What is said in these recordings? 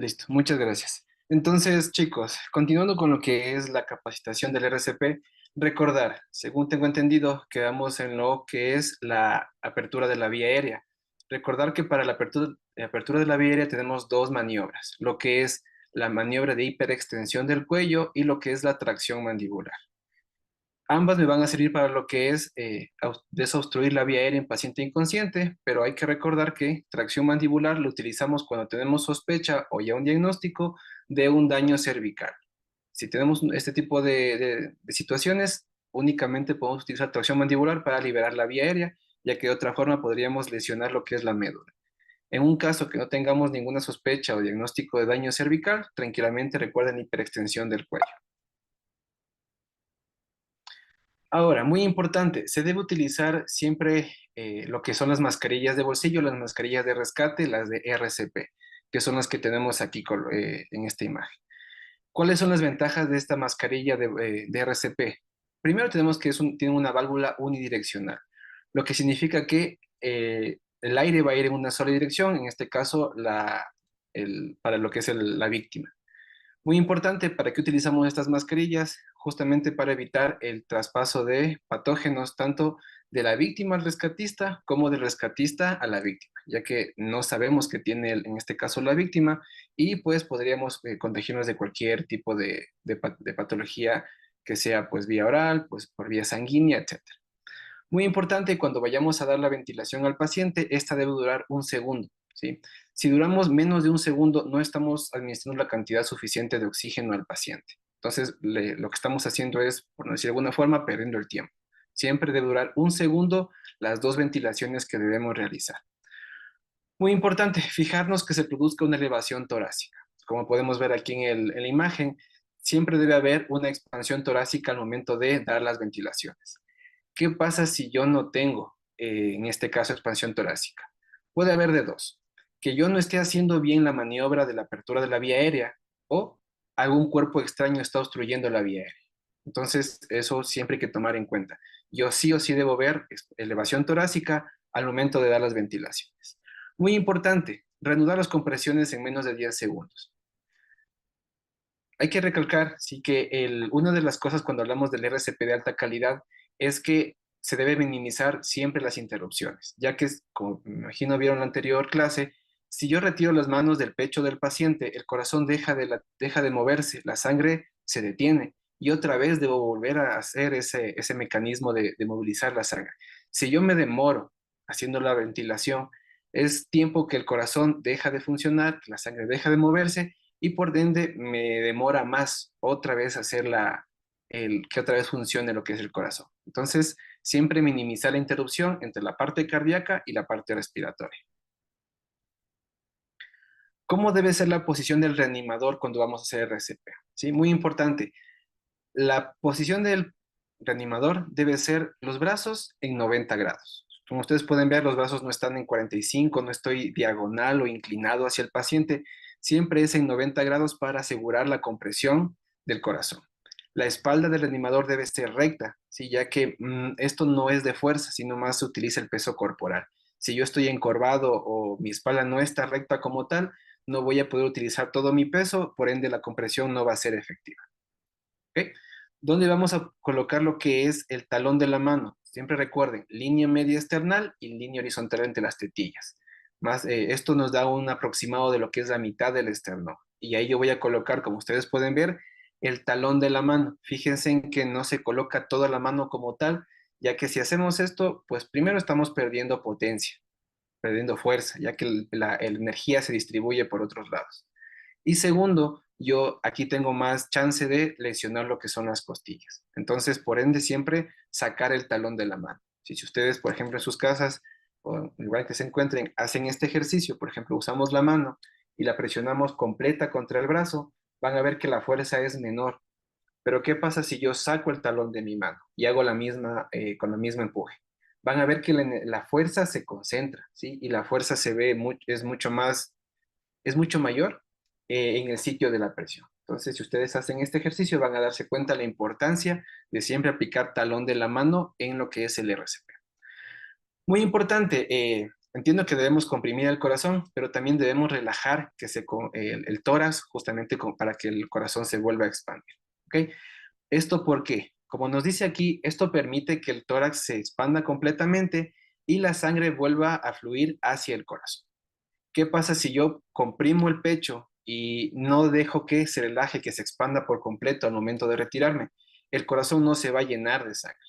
Listo, muchas gracias. Entonces, chicos, continuando con lo que es la capacitación del RCP, recordar, según tengo entendido, quedamos en lo que es la apertura de la vía aérea. Recordar que para la apertura de la vía aérea tenemos dos maniobras, lo que es la maniobra de hiperextensión del cuello y lo que es la tracción mandibular. Ambas me van a servir para lo que es desobstruir la vía aérea en paciente inconsciente, pero hay que recordar que tracción mandibular lo utilizamos cuando tenemos sospecha o ya un diagnóstico de un daño cervical. Si tenemos este tipo de situaciones, únicamente podemos utilizar tracción mandibular para liberar la vía aérea, ya que de otra forma podríamos lesionar lo que es la médula. En un caso que no tengamos ninguna sospecha o diagnóstico de daño cervical, tranquilamente recuerden hiperextensión del cuello. Ahora, muy importante, se debe utilizar siempre lo que son las mascarillas de bolsillo, las mascarillas de rescate, las de RCP, que son las que tenemos aquí en esta imagen. ¿Cuáles son las ventajas de esta mascarilla de RCP? Primero tenemos que tiene una válvula unidireccional, lo que significa que el aire va a ir en una sola dirección, en este caso para lo que es la víctima. Muy importante, ¿para qué utilizamos estas mascarillas? Justamente para evitar el traspaso de patógenos tanto de la víctima al rescatista como del rescatista a la víctima, ya que no sabemos qué tiene en este caso la víctima y pues podríamos contagiarnos de cualquier tipo de patología que sea pues vía oral, pues por vía sanguínea, etcétera. Muy importante, cuando vayamos a dar la ventilación al paciente, esta debe durar un segundo, ¿sí? Si duramos menos de un segundo, no estamos administrando la cantidad suficiente de oxígeno al paciente. Entonces, lo que estamos haciendo es, por no decir de alguna forma, perdiendo el tiempo. Siempre debe durar un segundo las dos ventilaciones que debemos realizar. Muy importante, fijarnos que se produzca una elevación torácica. Como podemos ver aquí en la imagen, siempre debe haber una expansión torácica al momento de dar las ventilaciones. ¿Qué pasa si yo no tengo, en este caso, expansión torácica? Puede haber de dos, que yo no esté haciendo bien la maniobra de la apertura de la vía aérea o algún cuerpo extraño está obstruyendo la vía aérea. Entonces, eso siempre hay que tomar en cuenta. Yo sí o sí debo ver elevación torácica al momento de dar las ventilaciones. Muy importante, reanudar las compresiones en menos de 10 segundos. Hay que recalcar, sí, que una de las cosas cuando hablamos del RCP de alta calidad es que se debe minimizar siempre las interrupciones, ya que, como me imagino vieron la anterior clase, si yo retiro las manos del pecho del paciente, el corazón deja de moverse, la sangre se detiene y otra vez debo volver a hacer ese mecanismo de movilizar la sangre. Si yo me demoro haciendo la ventilación, es tiempo que el corazón deja de funcionar, que la sangre deja de moverse y por ende me demora más otra vez hacer que otra vez funcione lo que es el corazón. Entonces, siempre minimizar la interrupción entre la parte cardíaca y la parte respiratoria. ¿Cómo debe ser la posición del reanimador cuando vamos a hacer RCP? ¿Sí? Muy importante. La posición del reanimador debe ser los brazos en 90 grados. Como ustedes pueden ver, los brazos no están en 45, no estoy diagonal o inclinado hacia el paciente, siempre es en 90 grados para asegurar la compresión del corazón. La espalda del reanimador debe ser recta, ¿sí? Ya que esto no es de fuerza, sino más se utiliza el peso corporal. Si yo estoy encorvado o mi espalda no está recta como tal, no voy a poder utilizar todo mi peso, por ende la compresión no va a ser efectiva. ¿Ok? ¿Dónde vamos a colocar lo que es el talón de la mano? Siempre recuerden, línea media external y línea horizontal entre las tetillas. Esto nos da un aproximado de lo que es la mitad del esternón. Y ahí yo voy a colocar, como ustedes pueden ver, el talón de la mano. Fíjense en que no se coloca toda la mano como tal, ya que si hacemos esto, pues primero estamos perdiendo potencia, perdiendo fuerza, ya que la energía se distribuye por otros lados. Y segundo, yo aquí tengo más chance de lesionar lo que son las costillas. Entonces, por ende, siempre sacar el talón de la mano. Si ustedes, por ejemplo, en sus casas, o igual que se encuentren, hacen este ejercicio, por ejemplo, usamos la mano y la presionamos completa contra el brazo, van a ver que la fuerza es menor. Pero ¿qué pasa si yo saco el talón de mi mano y hago con la misma empuje? Van a ver que la fuerza se concentra, ¿sí? Y la fuerza es mucho mayor en el sitio de la presión. Entonces, si ustedes hacen este ejercicio, van a darse cuenta de la importancia de siempre aplicar talón de la mano en lo que es el RCP. Muy importante, Entiendo que debemos comprimir el corazón, pero también debemos relajar el tórax justamente para que el corazón se vuelva a expandir. ¿Ok? ¿Esto por qué? Como nos dice aquí, esto permite que el tórax se expanda completamente y la sangre vuelva a fluir hacia el corazón. ¿Qué pasa si yo comprimo el pecho y no dejo que se relaje, que se expanda por completo al momento de retirarme? El corazón no se va a llenar de sangre.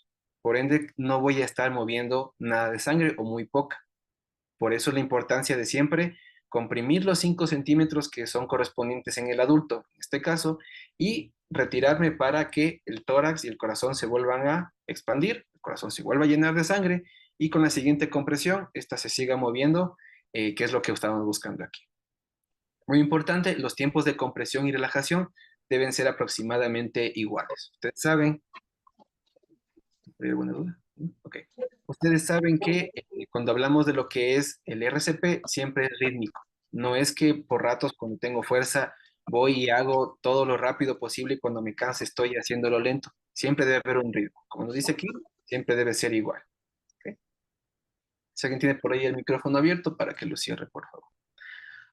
Por ende, no voy a estar moviendo nada de sangre o muy poca. Por eso la importancia de siempre comprimir los 5 centímetros que son correspondientes en el adulto, en este caso, y retirarme para que el tórax y el corazón se vuelvan a expandir, el corazón se vuelva a llenar de sangre y con la siguiente compresión, esta se siga moviendo, que es lo que estamos buscando aquí. Muy importante, los tiempos de compresión y relajación deben ser aproximadamente iguales. Ustedes saben, ¿hay alguna duda? Ok. Ustedes saben que cuando hablamos de lo que es el RCP, siempre es rítmico. No es que por ratos cuando tengo fuerza voy y hago todo lo rápido posible y cuando me canse estoy haciéndolo lento. Siempre debe haber un ritmo. Como nos dice aquí, siempre debe ser igual. ¿Ok? Si alguien tiene por ahí el micrófono abierto, para que lo cierre, por favor.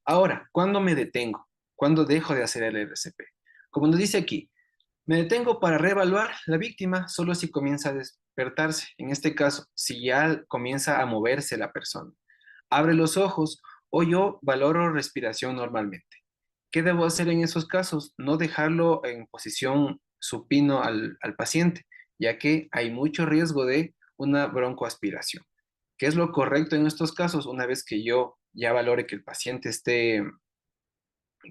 Ahora, ¿cuándo me detengo? ¿Cuándo dejo de hacer el RCP? Como nos dice aquí, me detengo para reevaluar la víctima solo si comienza a despertarse. En este caso, si ya comienza a moverse la persona, abre los ojos o yo valoro respiración normalmente. ¿Qué debo hacer en esos casos? No dejarlo en posición supino al paciente, ya que hay mucho riesgo de una broncoaspiración. ¿Qué es lo correcto en estos casos? Una vez que yo ya valore que el paciente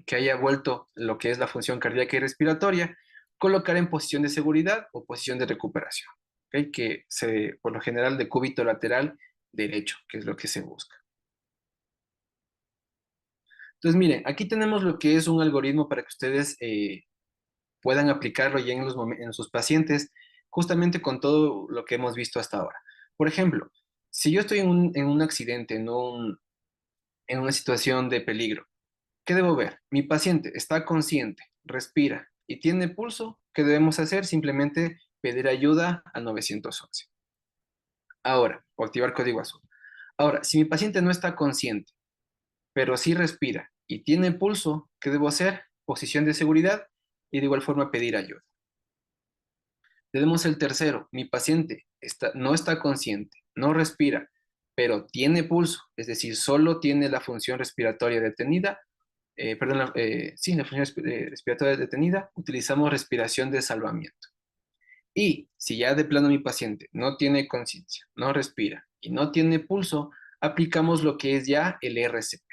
que haya vuelto lo que es la función cardíaca y respiratoria, colocar en posición de seguridad o posición de recuperación, ¿ok? Por lo general de cúbito lateral derecho, que es lo que se busca. Entonces, miren, aquí tenemos lo que es un algoritmo para que ustedes puedan aplicarlo ya en sus pacientes, justamente con todo lo que hemos visto hasta ahora. Por ejemplo, si yo estoy en un accidente, en una situación de peligro, ¿qué debo ver? Mi paciente está consciente, respira y tiene pulso. ¿Qué debemos hacer? Simplemente pedir ayuda al 911. Ahora, o activar código azul. Ahora, si mi paciente no está consciente, pero sí respira y tiene pulso, ¿qué debo hacer? Posición de seguridad y de igual forma pedir ayuda. Tenemos el tercero. Mi paciente no está consciente, no respira, pero tiene pulso, es decir, solo tiene la función respiratoria detenida. Perdón, sí, la función respiratoria detenida, utilizamos respiración de salvamiento. Y si ya de plano mi paciente no tiene conciencia, no respira y no tiene pulso, aplicamos lo que es ya el RCP.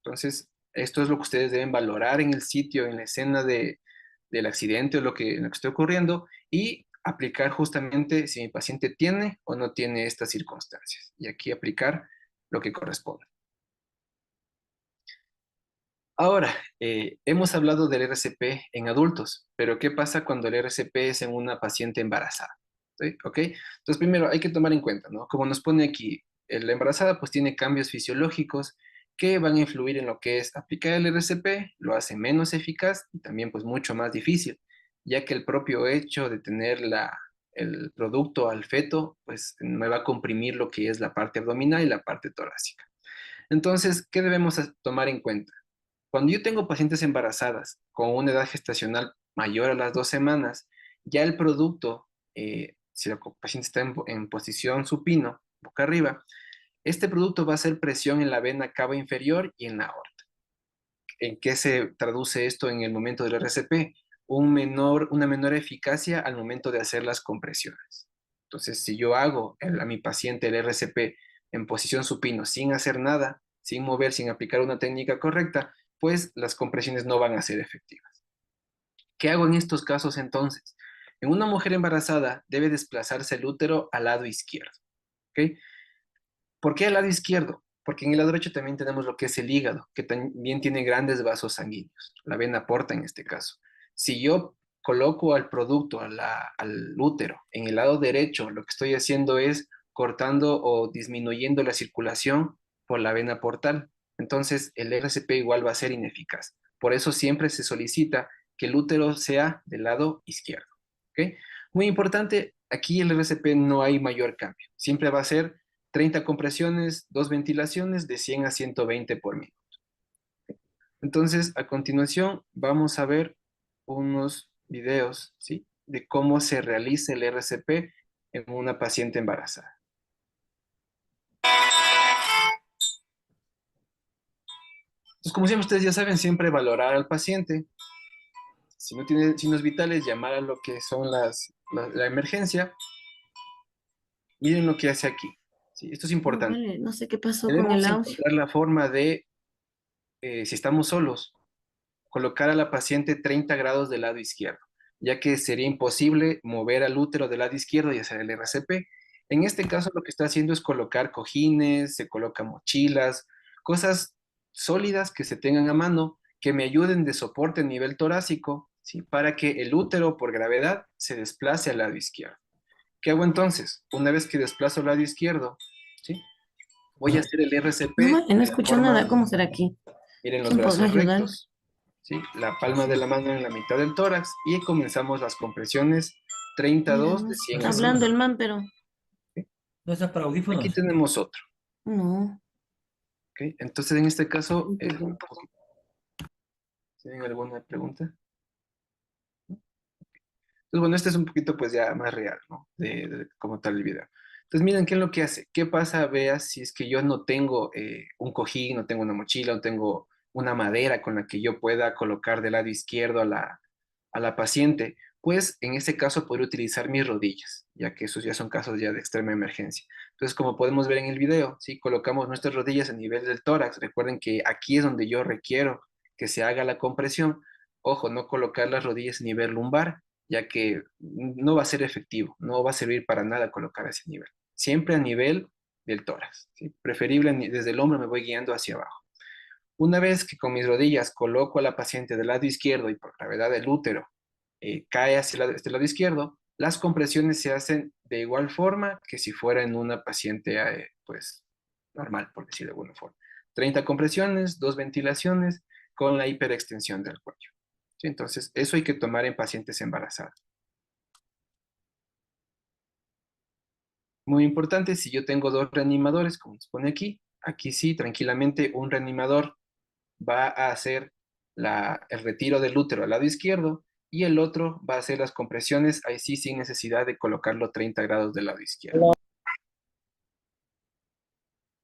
Entonces, esto es lo que ustedes deben valorar en el sitio, en la escena del accidente o en lo que esté ocurriendo y aplicar justamente si mi paciente tiene o no tiene estas circunstancias. Y aquí aplicar lo que corresponde. Ahora, hemos hablado del RCP en adultos, pero ¿qué pasa cuando el RCP es en una paciente embarazada? ¿Sí? ¿Ok? Entonces, primero hay que tomar en cuenta, ¿no? Como nos pone aquí, la embarazada pues tiene cambios fisiológicos que van a influir en lo que es aplicar el RCP, lo hace menos eficaz y también pues mucho más difícil, ya que el propio hecho de tener el producto al feto, pues me va a comprimir lo que es la parte abdominal y la parte torácica. Entonces, ¿qué debemos tomar en cuenta? Cuando yo tengo pacientes embarazadas con una edad gestacional mayor a las 2 semanas, ya el producto, si la paciente está en posición supino, boca arriba, este producto va a hacer presión en la vena cava inferior y en la aorta. ¿En qué se traduce esto en el momento del RCP? Una menor eficacia al momento de hacer las compresiones. Entonces, si yo hago a mi paciente el RCP en posición supino sin hacer nada, sin mover, sin aplicar una técnica correcta, pues las compresiones no van a ser efectivas. ¿Qué hago en estos casos entonces? En una mujer embarazada debe desplazarse el útero al lado izquierdo. ¿Ok? ¿Por qué al lado izquierdo? Porque en el lado derecho también tenemos lo que es el hígado, que también tiene grandes vasos sanguíneos, la vena porta en este caso. Si yo coloco al producto, al útero, en el lado derecho, lo que estoy haciendo es cortando o disminuyendo la circulación por la vena portal. Entonces, el RCP igual va a ser ineficaz. Por eso siempre se solicita que el útero sea del lado izquierdo. ¿Ok? Muy importante, aquí el RCP no hay mayor cambio. Siempre va a ser 30 compresiones, 2 ventilaciones de 100 a 120 por minuto. Entonces, a continuación, vamos a ver unos videos, ¿sí? De cómo se realiza el RCP en una paciente embarazada. Entonces, como siempre ustedes ya saben, siempre valorar al paciente. Si no tiene signos vitales, llamar a lo que son la emergencia. Miren lo que hace aquí. ¿Sí? Esto es No, importante. vale, no sé qué pasó con el Debemos audio. encontrar la forma de, si estamos solos, colocar a la paciente 30 grados del lado izquierdo, ya que sería imposible mover al útero del lado izquierdo y hacer el RCP. En este caso, lo que está haciendo es colocar cojines, se coloca mochilas, cosas sólidas que se tengan a mano, que me ayuden de soporte a nivel torácico, ¿sí? Para que el útero, por gravedad, se desplace al lado izquierdo. ¿Qué hago entonces? Una vez que desplazo al lado izquierdo, ¿sí? Voy a hacer el No, RCP vale, no de la escucho forma, nada. ¿Cómo será aquí? miren los ¿Quién podrá brazos ayudar? rectos, ¿sí? La palma de la mano en la mitad del tórax y comenzamos las compresiones Mira, 32 no de está 100 a 100. hablando el man, pero ¿Ok? ¿No está para Aquí audífonos? tenemos otro. no. ¿Ok? Entonces, en este caso, Perdón. ¿tienen alguna pregunta? Entonces, bueno, este es un poquito pues ya más real, ¿no? De como tal el video. Entonces, miren qué es lo que hace. ¿Qué pasa, veas, si es que yo no tengo un cojín, no tengo una mochila, no tengo una madera con la que yo pueda colocar del lado izquierdo a la paciente? Pues en ese caso podría utilizar mis rodillas, ya que esos ya son casos ya de extrema emergencia. Entonces, como podemos ver en el video, ¿sí? Colocamos nuestras rodillas a nivel del tórax. Recuerden que aquí es donde yo requiero que se haga la compresión. Ojo, no colocar las rodillas a nivel lumbar, ya que no va a ser efectivo, no va a servir para nada colocar a ese nivel. Siempre a nivel del tórax, ¿sí? Preferible desde el hombro me voy guiando hacia abajo. Una vez que con mis rodillas coloco a la paciente del lado izquierdo y por gravedad del útero cae hacia este lado izquierdo, las compresiones se hacen de igual forma que si fuera en una paciente pues normal, por decir de alguna forma. 30 compresiones, 2 ventilaciones con la hiperextensión del cuello. ¿Sí? Entonces, eso hay que tomar en pacientes embarazadas. Muy importante, si yo tengo dos reanimadores, como nos pone aquí, aquí sí, tranquilamente un reanimador va a hacer el retiro del útero al lado izquierdo y el otro va a hacer las compresiones, ahí sí, sin necesidad de colocarlo 30 grados del lado izquierdo.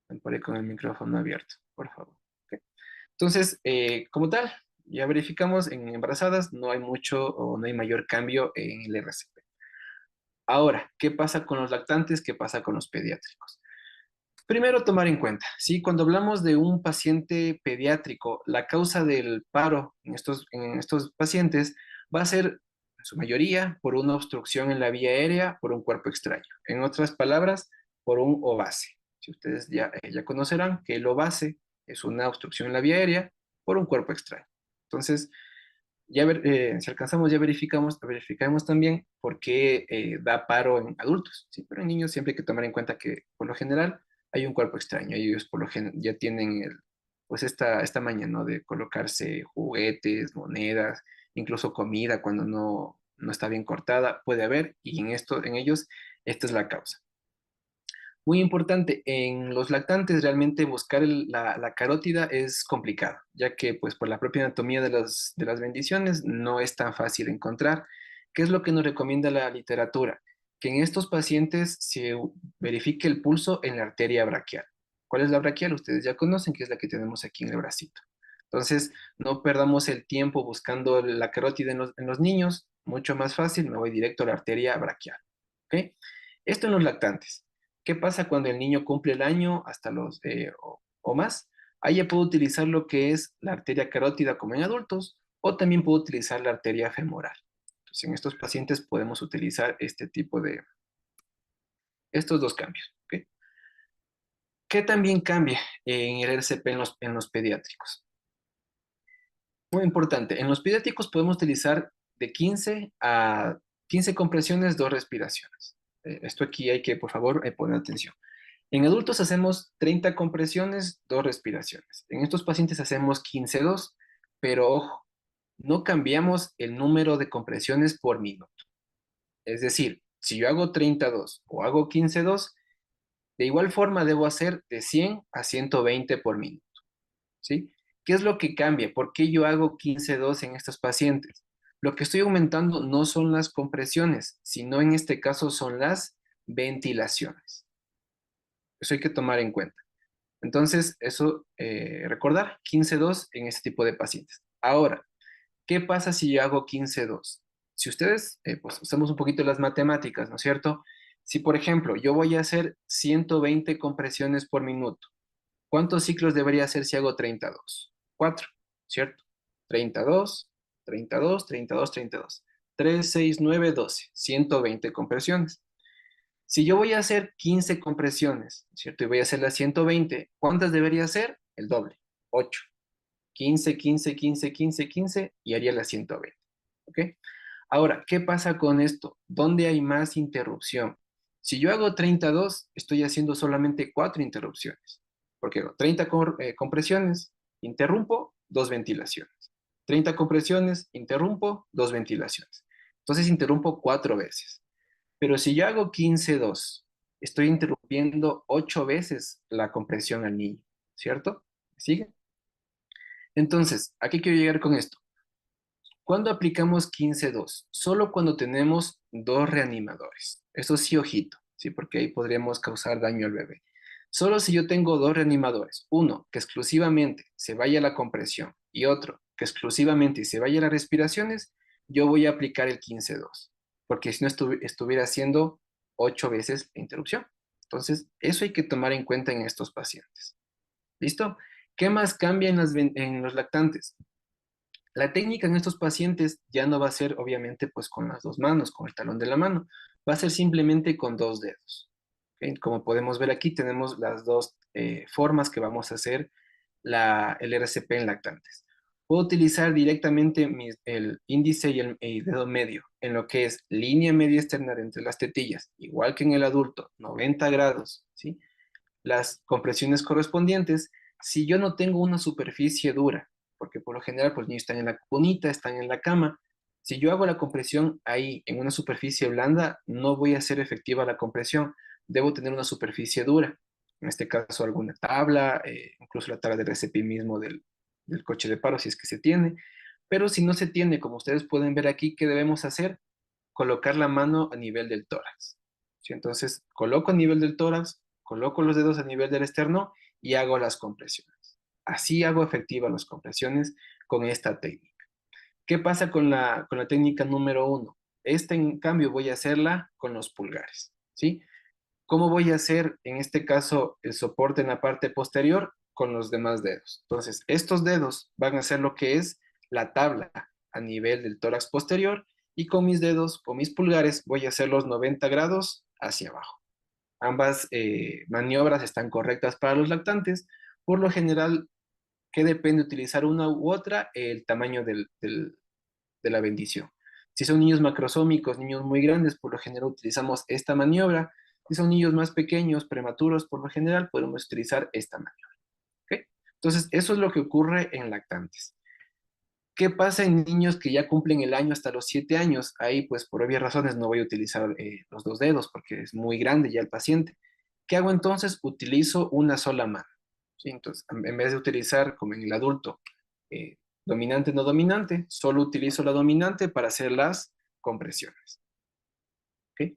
Me pone con el micrófono abierto, por favor. Ok. Entonces, como tal, ya verificamos en embarazadas, no hay mucho o no hay mayor cambio en el RCP. Ahora, ¿qué pasa con los lactantes? ¿Qué pasa con los pediátricos? Primero, tomar en cuenta, ¿sí? Cuando hablamos de un paciente pediátrico, la causa del paro en estos pacientes va a ser, en su mayoría, por una obstrucción en la vía aérea, por un cuerpo extraño. En otras palabras, por un OVACE. Si ustedes ya conocerán que el OVACE es una obstrucción en la vía aérea por un cuerpo extraño. Entonces, si alcanzamos, ya verificamos también por qué da paro en adultos, ¿sí? Pero en niños siempre hay que tomar en cuenta que, por lo general, hay un cuerpo extraño. Ellos ya tienen pues esta maña, ¿no? De colocarse juguetes, monedas, incluso comida cuando no está bien cortada, puede haber, y en ellos, esta es la causa. Muy importante, en los lactantes realmente buscar la carótida es complicado, ya que pues por la propia anatomía de las bendiciones no es tan fácil encontrar. ¿Qué es lo que nos recomienda la literatura? Que en estos pacientes se verifique el pulso en la arteria braquial. ¿Cuál es la braquial? Ustedes ya conocen, que es la que tenemos aquí en el bracito. Entonces, no perdamos el tiempo buscando la carótida en los niños, mucho más fácil, me voy directo a la arteria braquial. ¿Ok? Esto en los lactantes. ¿Qué pasa cuando el niño cumple el año hasta o más? Ahí ya puedo utilizar lo que es la arteria carótida como en adultos o también puedo utilizar la arteria femoral. Entonces, en estos pacientes podemos utilizar estos dos cambios. ¿Ok? ¿Qué también cambia en el RCP en los pediátricos? Muy importante, en los pediátricos podemos utilizar de 15 a 15 compresiones, 2 respiraciones. Esto aquí hay que, por favor, poner atención. En adultos hacemos 30 compresiones, 2 respiraciones. En estos pacientes hacemos 15-2, pero ojo, no cambiamos el número de compresiones por minuto. Es decir, si yo hago 32 o hago 15-2, De igual forma, debo hacer de 100 a 120 por minuto, ¿sí? ¿Qué es lo que cambia? ¿Por qué yo hago 15-2 en estos pacientes? Lo que estoy aumentando no son las compresiones, sino en este caso son las ventilaciones. Eso hay que tomar en cuenta. Entonces, eso, recordar, 15-2 en este tipo de pacientes. Ahora, ¿qué pasa si yo hago 15-2? Si ustedes, pues usamos un poquito las matemáticas, ¿no es cierto? Si, por ejemplo, yo voy a hacer 120 compresiones por minuto, ¿cuántos ciclos debería hacer si hago 32? 4, ¿cierto? 32, 32, 32, 32. 3, 6, 9, 12. 120 compresiones. Si yo voy a hacer 15 compresiones, ¿cierto? Y voy a hacer las 120, ¿cuántas debería hacer? El doble, 8. 15, 15, 15, 15, 15 y haría las 120. ¿Ok? Ahora, ¿qué pasa con esto? ¿Dónde hay más interrupción? Si yo hago 32, estoy haciendo solamente 4 interrupciones. Porque hago 30 compresiones, interrumpo, 2 ventilaciones. 30 compresiones, interrumpo, 2 ventilaciones. Entonces interrumpo 4 veces. Pero si yo hago 15-2, estoy interrumpiendo 8 veces la compresión al niño, ¿cierto? ¿Sigue? Entonces, ¿a qué quiero llegar con esto? ¿Cuándo aplicamos 15-2? Solo cuando tenemos dos reanimadores. Eso sí, ojito, ¿sí? Porque ahí podríamos causar daño al bebé. Solo si yo tengo dos reanimadores, uno que exclusivamente se vaya a la compresión y otro que exclusivamente se vaya a las respiraciones, yo voy a aplicar el 15-2, porque si no estuviera haciendo 8 veces la interrupción. Entonces, eso hay que tomar en cuenta en estos pacientes. ¿Listo? ¿Qué más cambia en los lactantes? La técnica en estos pacientes ya no va a ser obviamente pues con las dos manos, con el talón de la mano, va a ser simplemente con dos dedos. ¿Ok? Como podemos ver aquí tenemos las dos formas que vamos a hacer el RCP en lactantes. Puedo utilizar directamente el índice y el dedo medio en lo que es línea media externa entre las tetillas, igual que en el adulto, 90 grados, ¿sí? Las compresiones correspondientes si yo no tengo una superficie dura, porque por lo general pues niños están en la cunita, están en la cama. Si yo hago la compresión ahí en una superficie blanda, no voy a hacer efectiva la compresión. Debo tener una superficie dura. En este caso alguna tabla, incluso la tabla de RCP mismo del coche de paro si es que se tiene. Pero si no se tiene, como ustedes pueden ver aquí, ¿qué debemos hacer? Colocar la mano a nivel del tórax. ¿Sí? Entonces, coloco a nivel del tórax, coloco los dedos a nivel del externo y hago las compresiones. Así hago efectivas las compresiones con esta técnica. ¿Qué pasa con la técnica número uno? Esta, en cambio, voy a hacerla con los pulgares. ¿Sí? ¿Cómo voy a hacer, en este caso, el soporte en la parte posterior? Con los demás dedos. Entonces, estos dedos van a hacer lo que es la tabla a nivel del tórax posterior y con mis dedos, con mis pulgares, voy a hacer los 90 grados hacia abajo. Ambas maniobras están correctas para los lactantes. Por lo general, ¿qué depende utilizar una u otra? El tamaño de la bendición. Si son niños macrosómicos, niños muy grandes, por lo general utilizamos esta maniobra. Si son niños más pequeños, prematuros, por lo general podemos utilizar esta maniobra. ¿Ok? Entonces, eso es lo que ocurre en lactantes. ¿Qué pasa en niños que ya cumplen el año hasta los 7 años? Ahí, pues, por obvias razones no voy a utilizar los dos dedos porque es muy grande ya el paciente. ¿Qué hago entonces? Utilizo una sola mano. ¿Sí? Entonces, en vez de utilizar, como en el adulto, eh, dominante no dominante, solo utilizo la dominante para hacer las compresiones. ¿Ok?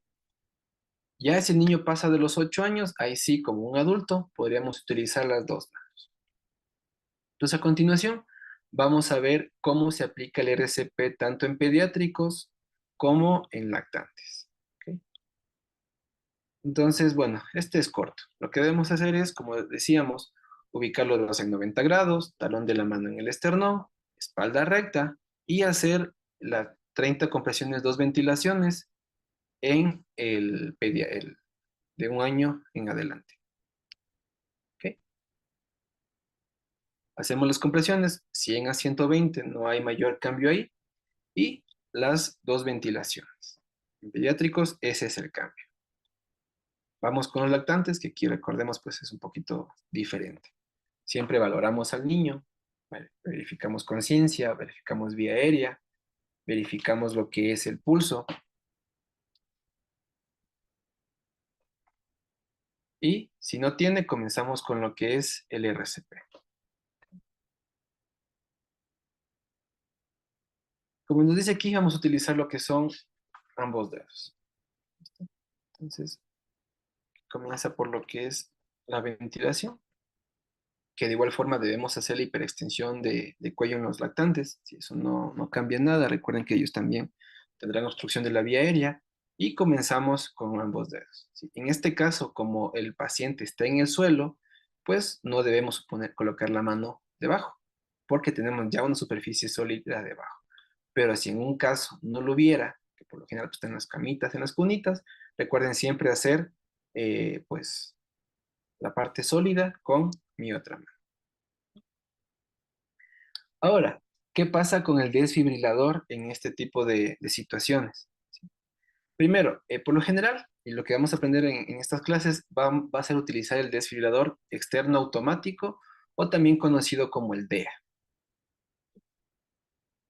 Ya si el niño pasa de los 8 años, ahí sí, como un adulto, podríamos utilizar las dos manos. Entonces, a continuación, vamos a ver cómo se aplica el RCP tanto en pediátricos como en lactantes. ¿Ok? Entonces, bueno, este es corto. Lo que debemos hacer es, como decíamos, ubicar los dedos en 90 grados, talón de la mano en el esternón, espalda recta y hacer las 30 compresiones, dos ventilaciones en de un año en adelante. ¿Ok? Hacemos las compresiones, 100 a 120, no hay mayor cambio ahí, y las dos ventilaciones. En pediátricos, ese es el cambio. Vamos con los lactantes, que aquí recordemos, pues es un poquito diferente. Siempre valoramos al niño, verificamos conciencia, verificamos vía aérea, verificamos lo que es el pulso. Y si no tiene, comenzamos con lo que es el RCP. Como nos dice aquí, vamos a utilizar lo que son ambos dedos. ¿Listo? Entonces, comienza por lo que es la ventilación, que de igual forma debemos hacer la hiperextensión de cuello en los lactantes. Si eso no cambia nada, recuerden que ellos también tendrán obstrucción de la vía aérea. Y comenzamos con ambos dedos. ¿Sí? En este caso, como el paciente está en el suelo, pues no debemos colocar la mano debajo, porque tenemos ya una superficie sólida debajo. Pero si en un caso no lo hubiera, que por lo general pues, está en las camitas, en las cunitas, recuerden siempre hacer pues la parte sólida con mi otra mano. Ahora, ¿qué pasa con el desfibrilador en este tipo de situaciones? ¿Sí? Primero, por lo general, y lo que vamos a aprender en estas clases va a ser utilizar el desfibrilador externo automático o también conocido como el DEA.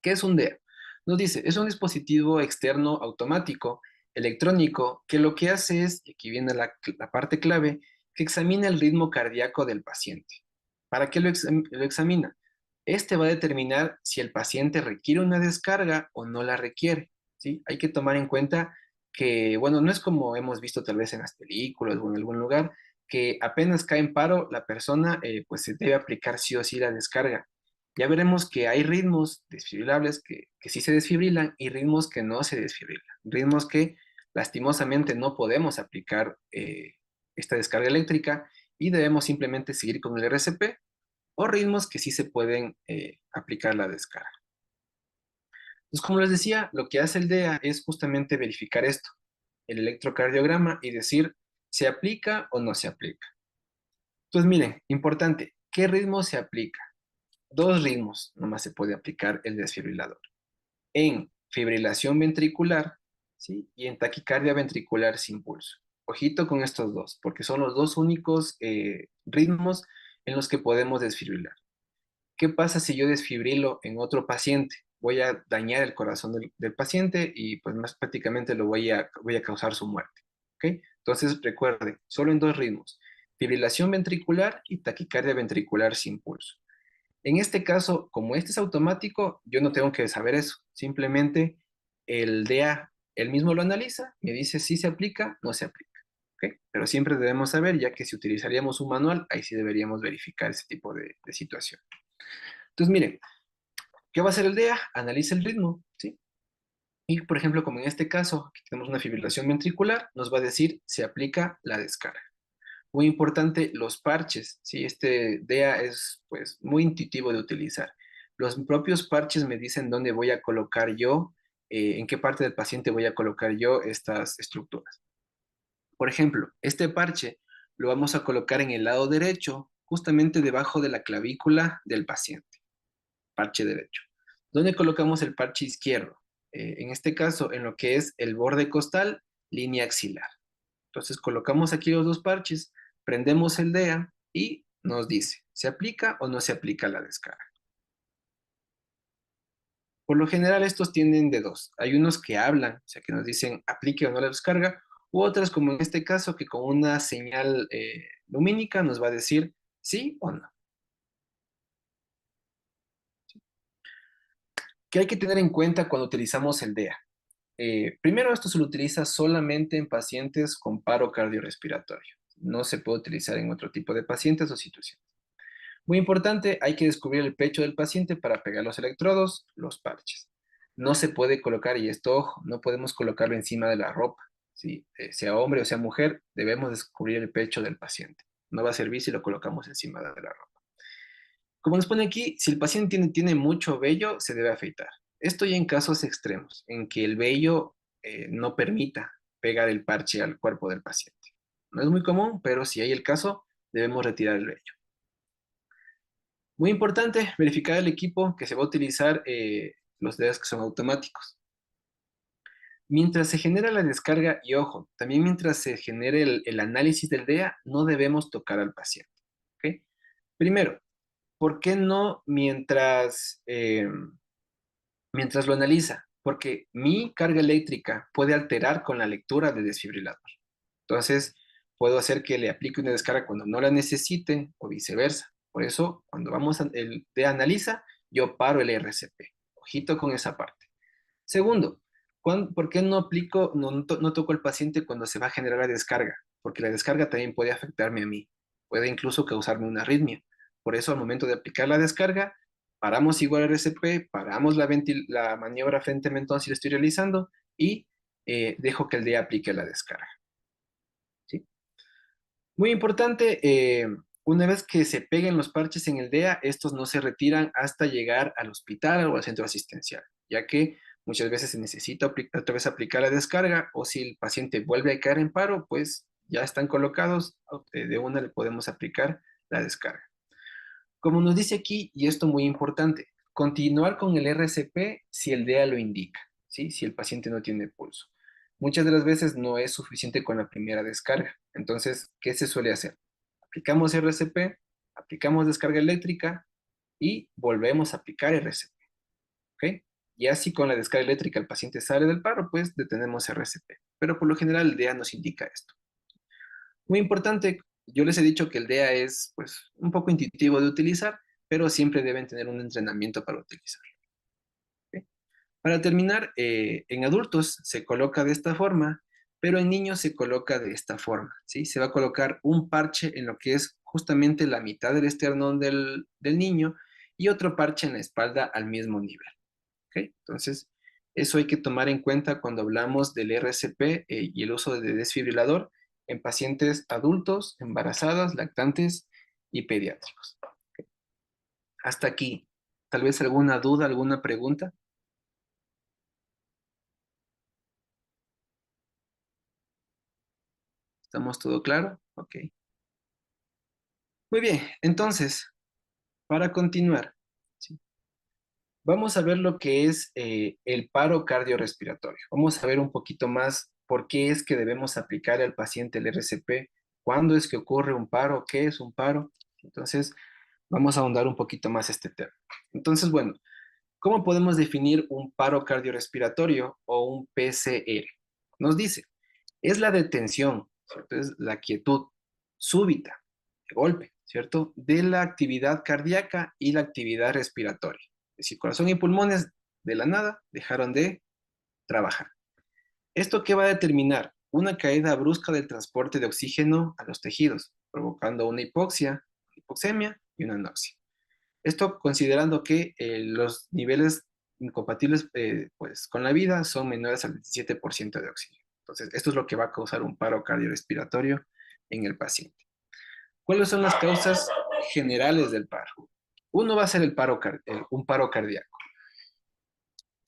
¿Qué es un DEA? Nos dice, es un dispositivo externo automático electrónico que lo que hace es, y aquí viene la parte clave, que examina el ritmo cardíaco del paciente. ¿Para qué lo examina? Este va a determinar si el paciente requiere una descarga o no la requiere, ¿sí? Hay que tomar en cuenta que, bueno, no es como hemos visto tal vez en las películas o en algún lugar, que apenas cae en paro la persona, pues se debe aplicar sí o sí la descarga. Ya veremos que hay ritmos desfibrilables que sí se desfibrilan y ritmos que no se desfibrilan. Ritmos que lastimosamente no podemos aplicar esta descarga eléctrica y debemos simplemente seguir con el RCP o ritmos que sí se pueden aplicar la descarga. Entonces, como les decía, lo que hace el DEA es justamente verificar esto, el electrocardiograma y decir, ¿se aplica o no se aplica? Entonces, miren, importante, ¿qué ritmo se aplica? Dos ritmos nomás se puede aplicar el desfibrilador. En fibrilación ventricular, ¿sí? Y en taquicardia ventricular sin pulso. Ojito con estos dos, porque son los dos únicos ritmos en los que podemos desfibrilar. ¿Qué pasa si yo desfibrilo en otro paciente? Voy a dañar el corazón del paciente y pues más prácticamente voy a causar su muerte. ¿Ok? Entonces recuerden, solo en dos ritmos, fibrilación ventricular y taquicardia ventricular sin pulso. En este caso, como este es automático, yo no tengo que saber eso. Simplemente el DEA, él mismo lo analiza, me dice si se aplica, no se aplica. ¿Ok? Pero siempre debemos saber, ya que si utilizaríamos un manual, ahí sí deberíamos verificar ese tipo de situación. Entonces, miren, ¿qué va a hacer el DEA? Analiza el ritmo, ¿sí? Y, por ejemplo, como en este caso, aquí tenemos una fibrilación ventricular, nos va a decir se aplica la descarga. Muy importante, los parches, ¿sí? Este DEA es, pues, muy intuitivo de utilizar. Los propios parches me dicen dónde voy a colocar yo, en qué parte del paciente voy a colocar yo estas estructuras. Por ejemplo, este parche lo vamos a colocar en el lado derecho, justamente debajo de la clavícula del paciente. Parche derecho. ¿Dónde colocamos el parche izquierdo? En este caso, en lo que es el borde costal, línea axilar. Entonces colocamos aquí los dos parches, prendemos el DEA y nos dice, ¿se aplica o no se aplica la descarga? Por lo general estos tienden de dos. Hay unos que hablan, o sea, que nos dicen aplique o no la descarga, u otras como en este caso que con una señal lumínica nos va a decir sí o no. ¿Qué hay que tener en cuenta cuando utilizamos el DEA? Primero, esto se lo utiliza solamente en pacientes con paro cardiorrespiratorio. No se puede utilizar en otro tipo de pacientes o situaciones. Muy importante, hay que descubrir el pecho del paciente para pegar los electrodos, los parches. No se puede colocar, y esto, ojo, no podemos colocarlo encima de la ropa. ¿Sí? Sea hombre o sea mujer, debemos descubrir el pecho del paciente. No va a servir si lo colocamos encima de la ropa. Como nos pone aquí, si el paciente tiene mucho vello, se debe afeitar. Esto ya en casos extremos, en que el vello no permita pegar el parche al cuerpo del paciente. No es muy común, pero si hay el caso, debemos retirar el vello. Muy importante, verificar el equipo que se va a utilizar, los dedos que son automáticos. Mientras se genera la descarga, y ojo, también mientras se genere el análisis del DEA, no debemos tocar al paciente. ¿Ok? Primero, ¿por qué no mientras lo analiza? Porque mi carga eléctrica puede alterar con la lectura de desfibrilador. Entonces, puedo hacer que le aplique una descarga cuando no la necesite o viceversa. Por eso, cuando vamos el de analiza, yo paro el RCP. Ojito con esa parte. Segundo, ¿por qué no aplico, no toco al paciente cuando se va a generar la descarga? Porque la descarga también puede afectarme a mí, puede incluso causarme una arritmia. Por eso, al momento de aplicar la descarga, paramos igual RCP, paramos la maniobra frente mentón si lo estoy realizando y dejo que el DEA aplique la descarga. ¿Sí? Muy importante, una vez que se peguen los parches en el DEA, estos no se retiran hasta llegar al hospital o al centro asistencial, ya que muchas veces se necesita otra vez aplicar la descarga o si el paciente vuelve a caer en paro, pues ya están colocados, de una le podemos aplicar la descarga. Como nos dice aquí, y esto muy importante, continuar con el RCP si el DEA lo indica, ¿sí? Si el paciente no tiene pulso. Muchas de las veces no es suficiente con la primera descarga. Entonces, ¿qué se suele hacer? Aplicamos RCP, aplicamos descarga eléctrica y volvemos a aplicar RCP. ¿Ok? Y así con la descarga eléctrica el paciente sale del paro, pues detenemos RCP. Pero por lo general el DEA nos indica esto. Muy importante, yo les he dicho que el DEA es pues un poco intuitivo de utilizar, pero siempre deben tener un entrenamiento para utilizarlo. ¿Ok? Para terminar, en adultos se coloca de esta forma, pero en niños se coloca de esta forma, ¿sí? Se va a colocar un parche en lo que es justamente la mitad del esternón del niño y otro parche en la espalda al mismo nivel, ¿ok? Entonces, eso hay que tomar en cuenta cuando hablamos del RCP y el uso de desfibrilador en pacientes adultos, embarazadas, lactantes y pediátricos. Hasta aquí. Tal vez alguna duda, alguna pregunta. ¿Estamos todo claro? Ok. Muy bien, entonces, para continuar, ¿sí? Vamos a ver lo que es el paro cardiorrespiratorio. Vamos a ver un poquito más por qué es que debemos aplicar al paciente el RCP, cuándo es que ocurre un paro, qué es un paro. Entonces, vamos a ahondar un poquito más este tema. Entonces, bueno, ¿cómo podemos definir un paro cardiorrespiratorio o un PCR? Nos dice, es la detención, ¿cierto? Es la quietud súbita, de golpe, ¿cierto? De la actividad cardíaca y la actividad respiratoria. Es decir, corazón y pulmones de la nada dejaron de trabajar. ¿Esto qué va a determinar? Una caída brusca del transporte de oxígeno a los tejidos, provocando una hipoxia, hipoxemia y una anoxia. Esto considerando que los niveles incompatibles pues, con la vida son menores al 27% de oxígeno. Entonces, esto es lo que va a causar un paro cardiorrespiratorio en el paciente. ¿Cuáles son las causas generales del paro? Uno va a ser un paro cardíaco.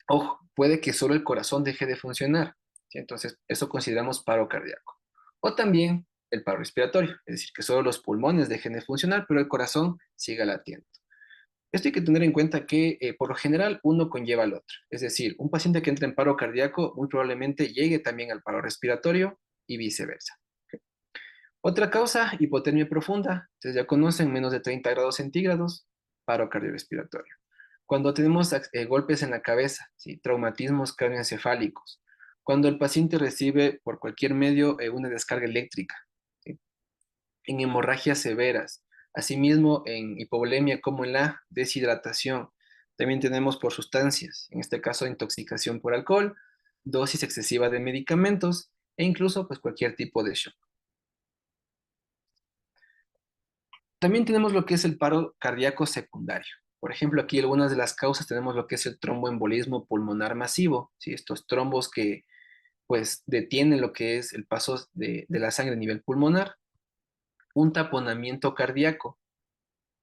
Ojo, puede que solo el corazón deje de funcionar, ¿sí? Entonces, eso consideramos paro cardíaco. O también el paro respiratorio, es decir, que solo los pulmones dejen de funcionar, pero el corazón siga latiendo. Esto hay que tener en cuenta que por lo general uno conlleva al otro. Es decir, un paciente que entra en paro cardíaco muy probablemente llegue también al paro respiratorio y viceversa. ¿Ok? Otra causa, hipotermia profunda. Ustedes ya conocen, menos de 30 grados centígrados, paro cardiorrespiratorio. Cuando tenemos golpes en la cabeza, ¿sí? Traumatismos cráneoencefálicos. Cuando el paciente recibe por cualquier medio una descarga eléctrica, ¿sí? En hemorragias severas, asimismo en hipovolemia como en la deshidratación. También tenemos por sustancias, en este caso intoxicación por alcohol, dosis excesiva de medicamentos e incluso pues cualquier tipo de shock. También tenemos lo que es el paro cardíaco secundario. Por ejemplo, aquí algunas de las causas tenemos lo que es el tromboembolismo pulmonar masivo, ¿sí? Estos trombos que pues detienen lo que es el paso de la sangre a nivel pulmonar, un taponamiento cardíaco,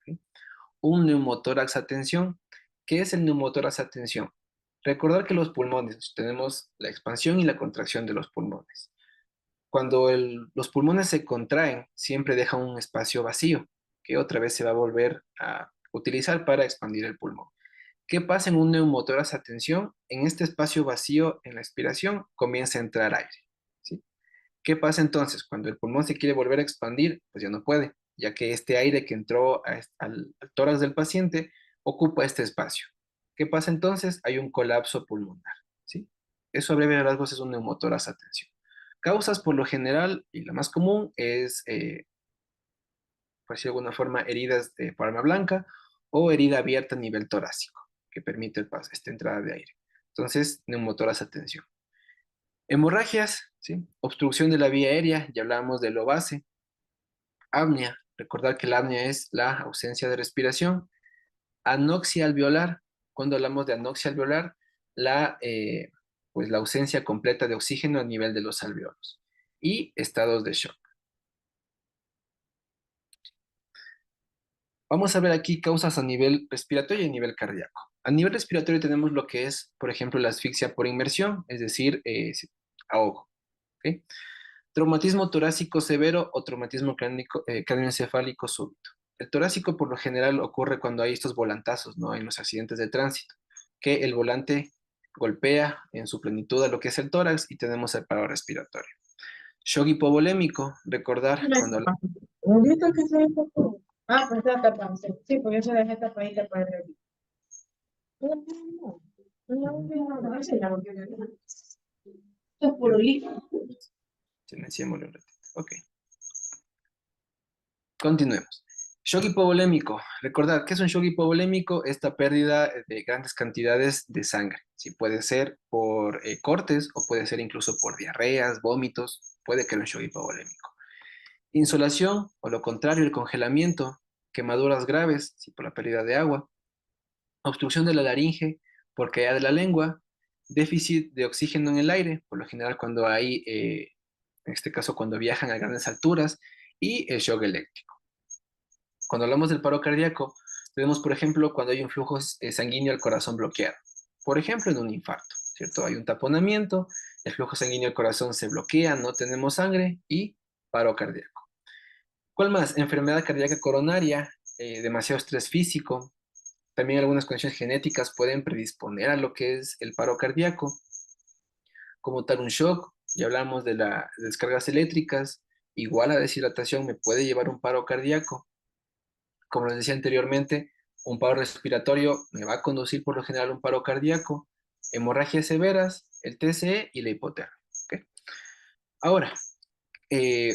¿sí? Un neumotórax a tensión. ¿Qué es el neumotórax a tensión? Recordar que los pulmones, tenemos la expansión y la contracción de los pulmones. Cuando los pulmones se contraen, siempre dejan un espacio vacío, que otra vez se va a volver a utilizar para expandir el pulmón. ¿Qué pasa en un neumotórax a tensión? En este espacio vacío, en la expiración, comienza a entrar aire, ¿sí? ¿Qué pasa entonces? Cuando el pulmón se quiere volver a expandir, pues ya no puede, ya que este aire que entró al tórax del paciente ocupa este espacio. ¿Qué pasa entonces? Hay un colapso pulmonar, ¿sí? Eso a breve rasgos es un neumotórax a tensión. Causas por lo general, y la más común, es, por decirlo de alguna forma, heridas por arma blanca o herida abierta a nivel torácico, que permite esta entrada de aire. Entonces, neumotoras, atención. Hemorragias, ¿sí? Obstrucción de la vía aérea, ya hablábamos de lo base. Apnea, recordar que la apnea es la ausencia de respiración. Anoxia alveolar, cuando hablamos de anoxia alveolar, pues la ausencia completa de oxígeno a nivel de los alveolos. Y estados de shock. Vamos a ver aquí causas a nivel respiratorio y a nivel cardíaco. A nivel respiratorio tenemos lo que es, por ejemplo, la asfixia por inmersión, es decir, ahogo. ¿Ok? Traumatismo torácico severo o traumatismo cráneoencefálico súbito. El torácico por lo general ocurre cuando hay estos volantazos, ¿no? En los accidentes de tránsito, que el volante golpea en su plenitud a lo que es el tórax y tenemos el paro respiratorio. Shock hipovolémico, recordar cuando... ¿No viste que se hizo todo? Ah, pues está tapado. Sí, sí, porque eso deja tapadita para el revés. No, no, no, no, no, ese ya lo tiene. Esto es puro líquido. Silenciémoslo un ratito. Ok, continuemos. Shock hipovolémico. Recordad, ¿qué es un shock hipovolémico? Esta pérdida de grandes cantidades de sangre. Sí, puede ser por cortes o puede ser incluso por diarreas, vómitos. Puede que sea un shock hipovolémico. Insolación, o lo contrario, el congelamiento, quemaduras graves, sí, por la pérdida de agua, obstrucción de la laringe, por caída de la lengua, déficit de oxígeno en el aire, por lo general cuando hay, en este caso cuando viajan a grandes alturas, y el shock eléctrico. Cuando hablamos del paro cardíaco, tenemos, por ejemplo, cuando hay un flujo sanguíneo al corazón bloqueado, por ejemplo, en un infarto, ¿cierto? Hay un taponamiento, el flujo sanguíneo al corazón se bloquea, no tenemos sangre y paro cardíaco. ¿Cuál más? Enfermedad cardíaca coronaria, demasiado estrés físico. También algunas condiciones genéticas pueden predisponer a lo que es el paro cardíaco, como tal un shock. Ya hablamos de las descargas eléctricas. Igual la deshidratación me puede llevar a un paro cardíaco. Como les decía anteriormente, un paro respiratorio me va a conducir por lo general a un paro cardíaco. Hemorragias severas, el TCE y la hipotermia. ¿Ok? Ahora, eh,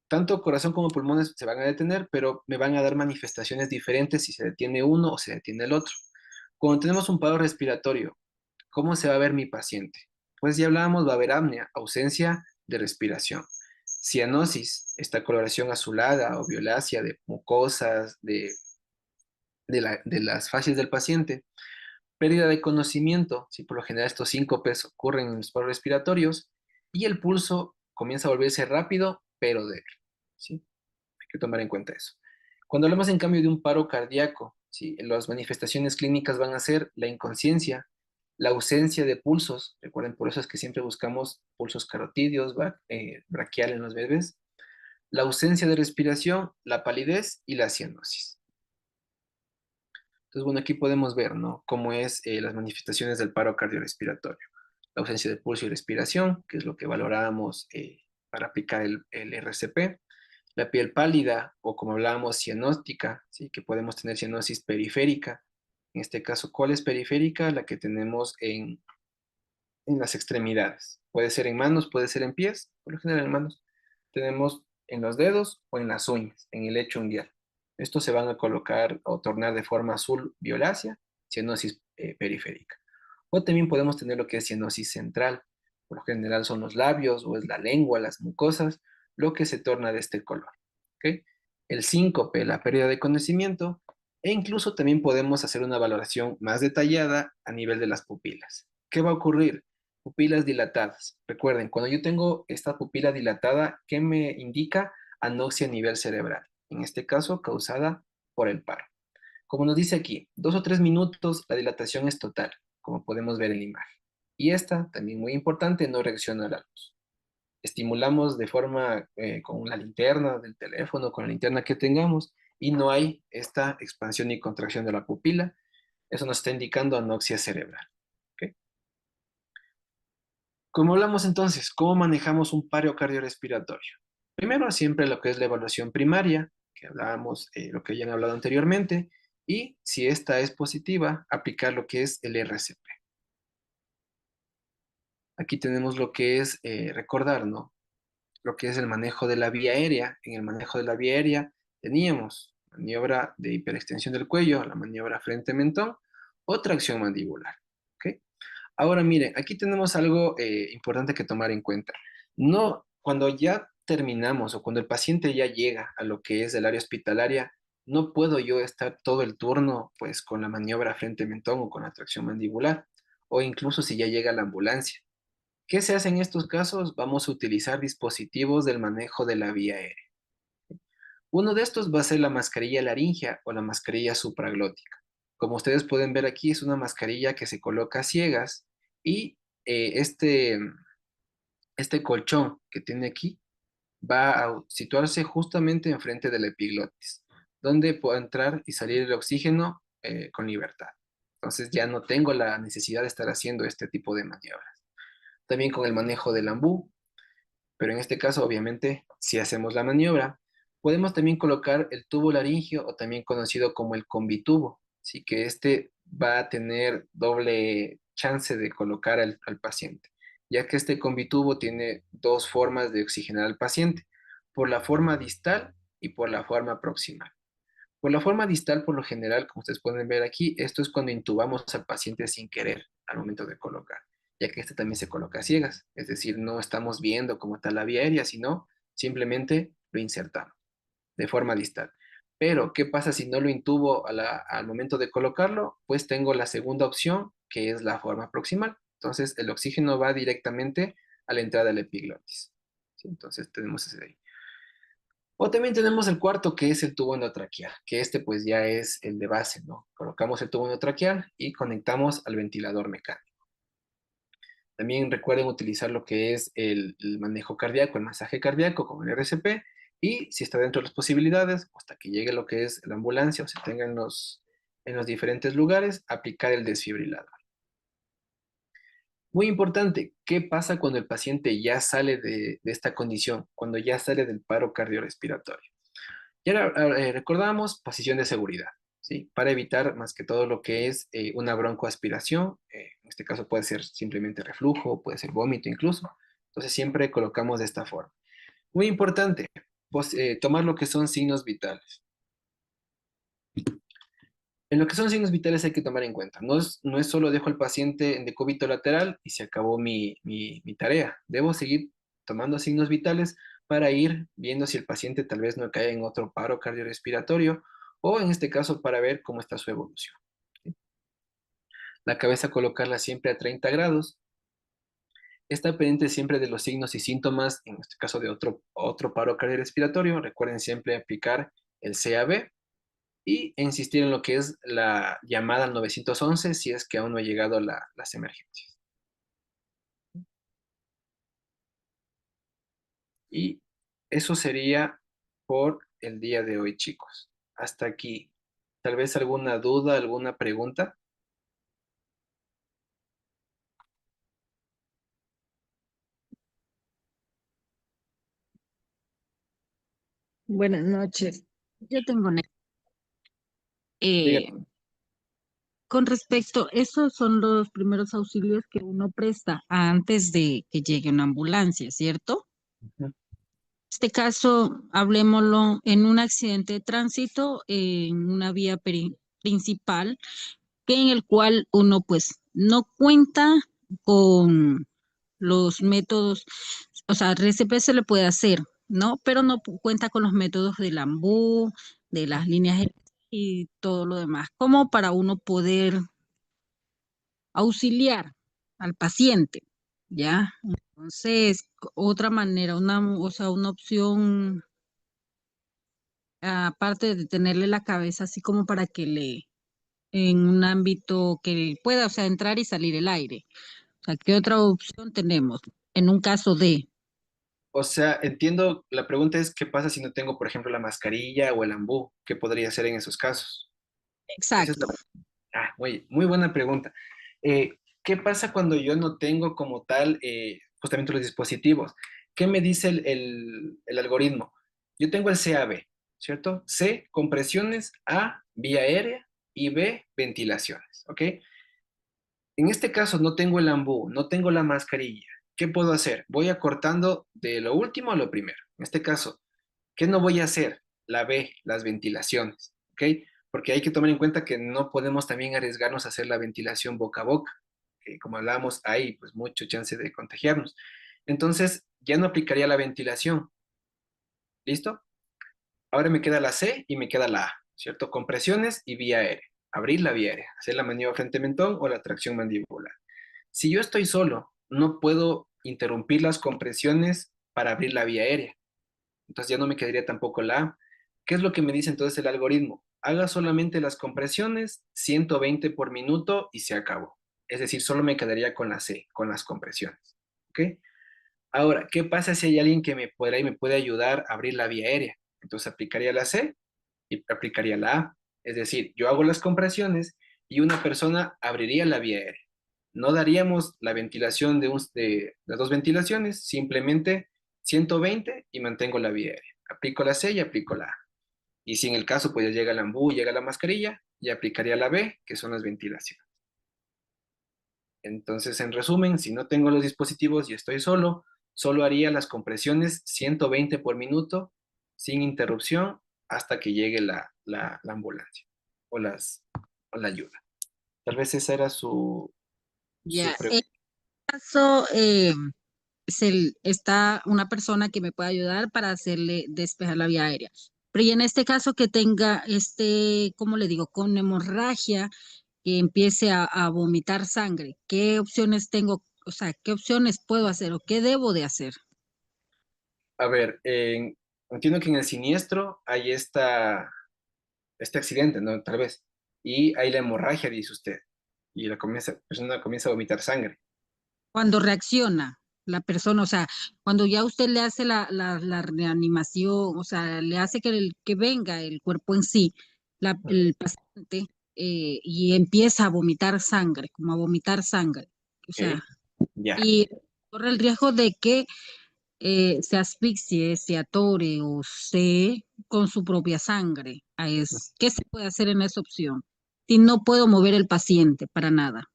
tanto corazón como pulmones se van a detener, pero me van a dar manifestaciones diferentes si se detiene uno o se detiene el otro. Cuando tenemos un paro respiratorio, ¿cómo se va a ver mi paciente? Pues ya hablábamos, va a haber apnea, ausencia de respiración. Cianosis, esta coloración azulada o violácea de mucosas, de las facies del paciente. Pérdida de conocimiento, si por lo general estos síncopes ocurren en los paros respiratorios, y el pulso comienza a volverse rápido, pero débil. ¿Sí? Hay que tomar en cuenta eso. Cuando hablamos en cambio de un paro cardíaco, ¿sí? Las manifestaciones clínicas van a ser la inconsciencia, la ausencia de pulsos, recuerden, por eso es que siempre buscamos pulsos carotídeos, braquial en los bebés, la ausencia de respiración, la palidez y la cianosis. Entonces, bueno, aquí podemos ver, ¿no? Cómo es las manifestaciones del paro cardiorrespiratorio. La ausencia de pulso y respiración, que es lo que valoramos para aplicar el RCP. La piel pálida, o como hablábamos, cianótica, ¿sí? Que podemos tener cianosis periférica. En este caso, ¿cuál es periférica? La que tenemos en las extremidades. Puede ser en manos, puede ser en pies, por lo general en manos. Tenemos en los dedos o en las uñas, en el lecho unguial. Estos se van a colocar o tornar de forma azul violácea, cianosis periférica. O también podemos tener lo que es cianosis central. Por lo general son los labios o es la lengua, las mucosas, lo que se torna de este color. ¿Ok? El síncope, la pérdida de conocimiento, e incluso también podemos hacer una valoración más detallada a nivel de las pupilas. ¿Qué va a ocurrir? Pupilas dilatadas. Recuerden, cuando yo tengo esta pupila dilatada, ¿qué me indica? Anoxia a nivel cerebral. En este caso, causada por el paro. Como nos dice aquí, 2 o 3 minutos, la dilatación es total, como podemos ver en la imagen. Y esta, también muy importante, no reacciona a la luz. Estimulamos de forma con la linterna del teléfono, con la linterna que tengamos, y no hay esta expansión y contracción de la pupila. Eso nos está indicando anoxia cerebral. ¿Ok? Como hablamos entonces, ¿cómo manejamos un paro cardiorrespiratorio? Primero, siempre lo que es la evaluación primaria, que hablábamos, lo que ya han hablado anteriormente, y si esta es positiva, aplicar lo que es el RCP. Aquí tenemos lo que es recordar, ¿no? lo que es el manejo de la vía aérea. En el manejo de la vía aérea teníamos maniobra de hiperextensión del cuello, la maniobra frente-mentón o tracción mandibular. ¿Ok? Ahora miren, aquí tenemos algo importante que tomar en cuenta. No, cuando ya terminamos o cuando el paciente ya llega a lo que es el área hospitalaria, no puedo yo estar todo el turno pues con la maniobra frente-mentón o con la tracción mandibular, o incluso si ya llega la ambulancia. ¿Qué se hace en estos casos? Vamos a utilizar dispositivos del manejo de la vía aérea. Uno de estos va a ser la mascarilla laringea o la mascarilla supraglótica. Como ustedes pueden ver aquí, es una mascarilla que se coloca a ciegas y este colchón que tiene aquí va a situarse justamente enfrente de la epiglotis, donde puede entrar y salir el oxígeno con libertad. Entonces ya no tengo la necesidad de estar haciendo este tipo de maniobras. También con el manejo del ambú, pero en este caso, obviamente, si hacemos la maniobra, podemos también colocar el tubo laringio o también conocido como el combitubo, así que este va a tener doble chance de colocar al paciente, ya que este combitubo tiene dos formas de oxigenar al paciente, por la forma distal y por la forma proximal. Por la forma distal, por lo general, como ustedes pueden ver aquí, esto es cuando intubamos al paciente sin querer al momento de colocar, ya que este también se coloca a ciegas, es decir, no estamos viendo cómo está la vía aérea, sino simplemente lo insertamos de forma distal. Pero, ¿qué pasa si no lo intubo al momento de colocarlo? Pues tengo la segunda opción, que es la forma proximal. Entonces, el oxígeno va directamente a la entrada del epiglotis. ¿Sí? Entonces, tenemos ese de ahí. O también tenemos el cuarto, que es el tubo endotraqueal, que este pues ya es el de base, ¿no? Colocamos el tubo endotraqueal y conectamos al ventilador mecánico. También recuerden utilizar lo que es el manejo cardíaco, el masaje cardíaco con el RCP, y si está dentro de las posibilidades, hasta que llegue lo que es la ambulancia o se tenga en los diferentes lugares, aplicar el desfibrilador. Muy importante, ¿qué pasa cuando el paciente ya sale de esta condición, cuando ya sale del paro cardiorrespiratorio? Y ahora recordamos posición de seguridad, ¿sí? Para evitar más que todo lo que es una broncoaspiración, en este caso puede ser simplemente reflujo, puede ser vómito incluso. Entonces siempre colocamos de esta forma. Muy importante, pues, tomar lo que son signos vitales. En lo que son signos vitales hay que tomar en cuenta. No es solo dejo al paciente en decúbito lateral y se acabó mi tarea. Debo seguir tomando signos vitales para ir viendo si el paciente tal vez no cae en otro paro cardiorrespiratorio o en este caso para ver cómo está su evolución. La cabeza colocarla siempre a 30 grados. Está pendiente siempre de los signos y síntomas, en este caso de otro paro cardiorrespiratorio. Recuerden siempre aplicar el CAB y insistir en lo que es la llamada al 911 si es que aún no ha llegado las emergencias. Y eso sería por el día de hoy, chicos. Hasta aquí. Tal vez alguna duda, alguna pregunta. Buenas noches. Yo tengo Dígame. con respecto, esos son los primeros auxilios que uno presta antes de que llegue una ambulancia, ¿cierto? Ujú. En este caso, hablemoslo en un accidente de tránsito, en una vía principal, que en el cual uno pues no cuenta con los métodos, o sea, RCP se le puede hacer, ¿no? Pero no cuenta con los métodos del AMBU, de las líneas y todo lo demás, como para uno poder auxiliar al paciente, ¿ya? Entonces, otra manera, o sea, una opción, aparte de tenerle la cabeza así como para que en un ámbito que pueda, o sea, entrar y salir el aire. O sea, ¿qué otra opción tenemos en un caso de? O sea, entiendo, la pregunta es, ¿qué pasa si no tengo, por ejemplo, la mascarilla o el ambú? ¿Qué podría hacer en esos casos? Esa es Exacto. muy buena pregunta. ¿Qué pasa cuando yo no tengo como tal justamente los dispositivos? ¿Qué me dice el algoritmo? Yo tengo el CAB, ¿cierto? C, compresiones, A, vía aérea y B, ventilaciones, ¿ok? En este caso no tengo el ambú, no tengo la mascarilla. ¿qué puedo hacer? Voy acortando de lo último a lo primero. En este caso, ¿qué no voy a hacer? La B, las ventilaciones, ¿ok? Porque hay que tomar en cuenta que no podemos también arriesgarnos a hacer la ventilación boca a boca, que como hablábamos, hay pues mucho chance de contagiarnos. Entonces, ya no aplicaría la ventilación, ¿listo? Ahora me queda la C y me queda la A, ¿cierto? Compresiones y vía aérea. Abrir la vía aérea, hacer la maniobra frente mentón o la tracción mandibular. Si yo estoy solo, no puedo interrumpir las compresiones para abrir la vía aérea. Entonces ya no me quedaría tampoco la A. ¿Qué es lo que me dice entonces el algoritmo? Haga solamente las compresiones, 120 por minuto y se acabó. Es decir, solo me quedaría con la C, con las compresiones. ¿Ok? Ahora, ¿qué pasa si hay alguien que me pueda y me puede ayudar a abrir la vía aérea? Entonces aplicaría la C y aplicaría la A. Es decir, yo hago las compresiones y una persona abriría la vía aérea. No daríamos la ventilación de las dos ventilaciones, simplemente 120 y mantengo la vía aérea. Aplico la C y aplico la A. Y si en el caso pues ya llega el ambú, llega la mascarilla, y aplicaría la B, que son las ventilaciones. Entonces, en resumen, si no tengo los dispositivos y estoy solo, solo haría las compresiones 120 por minuto sin interrupción hasta que llegue la ambulancia o, o la ayuda. Tal vez esa era su Ya, en pregunta. caso, está una persona que me puede ayudar para hacerle despejar la vía aérea. Pero y en este caso que tenga ¿cómo le digo? Con hemorragia, que empiece a vomitar sangre, ¿qué opciones tengo? O sea, ¿qué opciones puedo hacer o qué debo de hacer? A ver, entiendo que en el siniestro hay este accidente, ¿no? Tal vez. Y hay la hemorragia, dice usted. Y la persona comienza a vomitar sangre. Cuando reacciona la persona, o sea, cuando ya usted le hace la reanimación, o sea, le hace que venga el cuerpo en sí, el paciente, y empieza a vomitar sangre, como a vomitar sangre. O sea, Ok, ya. y corre el riesgo de que se asfixie, se atore o se con su propia sangre. ¿Qué se puede hacer en esa opción? Si no puedo mover el paciente para nada.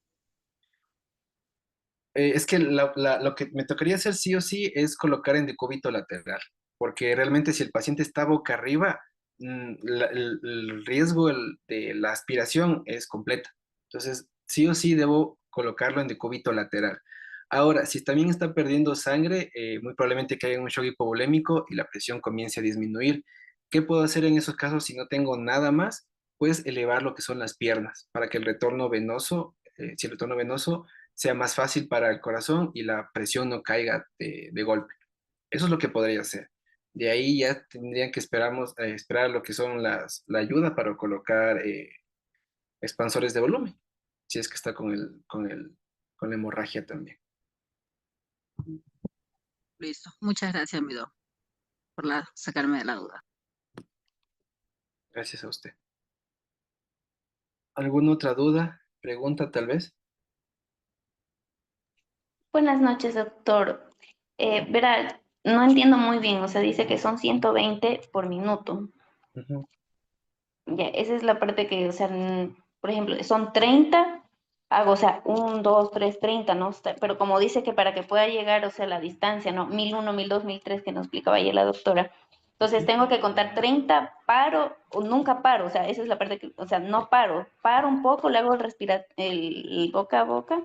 Es que lo que me tocaría hacer sí o sí es colocar en decúbito lateral, porque realmente si el paciente está boca arriba, el riesgo de la aspiración es completa. Entonces, sí o sí debo colocarlo en decúbito lateral. Ahora, si también está perdiendo sangre, muy probablemente que haya un shock hipovolémico y la presión comience a disminuir. ¿Qué puedo hacer en esos casos si no tengo nada más? Pues elevar lo que son las piernas para que el retorno venoso, si el retorno venoso sea más fácil para el corazón y la presión no caiga de golpe. Eso es lo que podría hacer. De ahí ya tendrían que esperar lo que son la ayuda para colocar expansores de volumen, si es que está con la hemorragia también. Listo. Muchas gracias, mi doc, por sacarme de la duda. Gracias a usted. ¿Alguna otra duda? ¿Pregunta tal vez? Buenas noches, doctor. Verá, no entiendo muy bien, o sea, dice que son 120 por minuto. Ujú. Ya, esa es la parte que, o sea, por ejemplo, son 30, hago, o sea, 1, 2, 3, 30, ¿no? Pero como dice que para que pueda llegar, o sea, la distancia, ¿no? 1001, 1002, 1003, que nos explicaba ayer la doctora. Entonces tengo que contar 30, paro o nunca paro, o sea, esa es la parte que, o sea, no paro, paro un poco, le hago el boca a boca,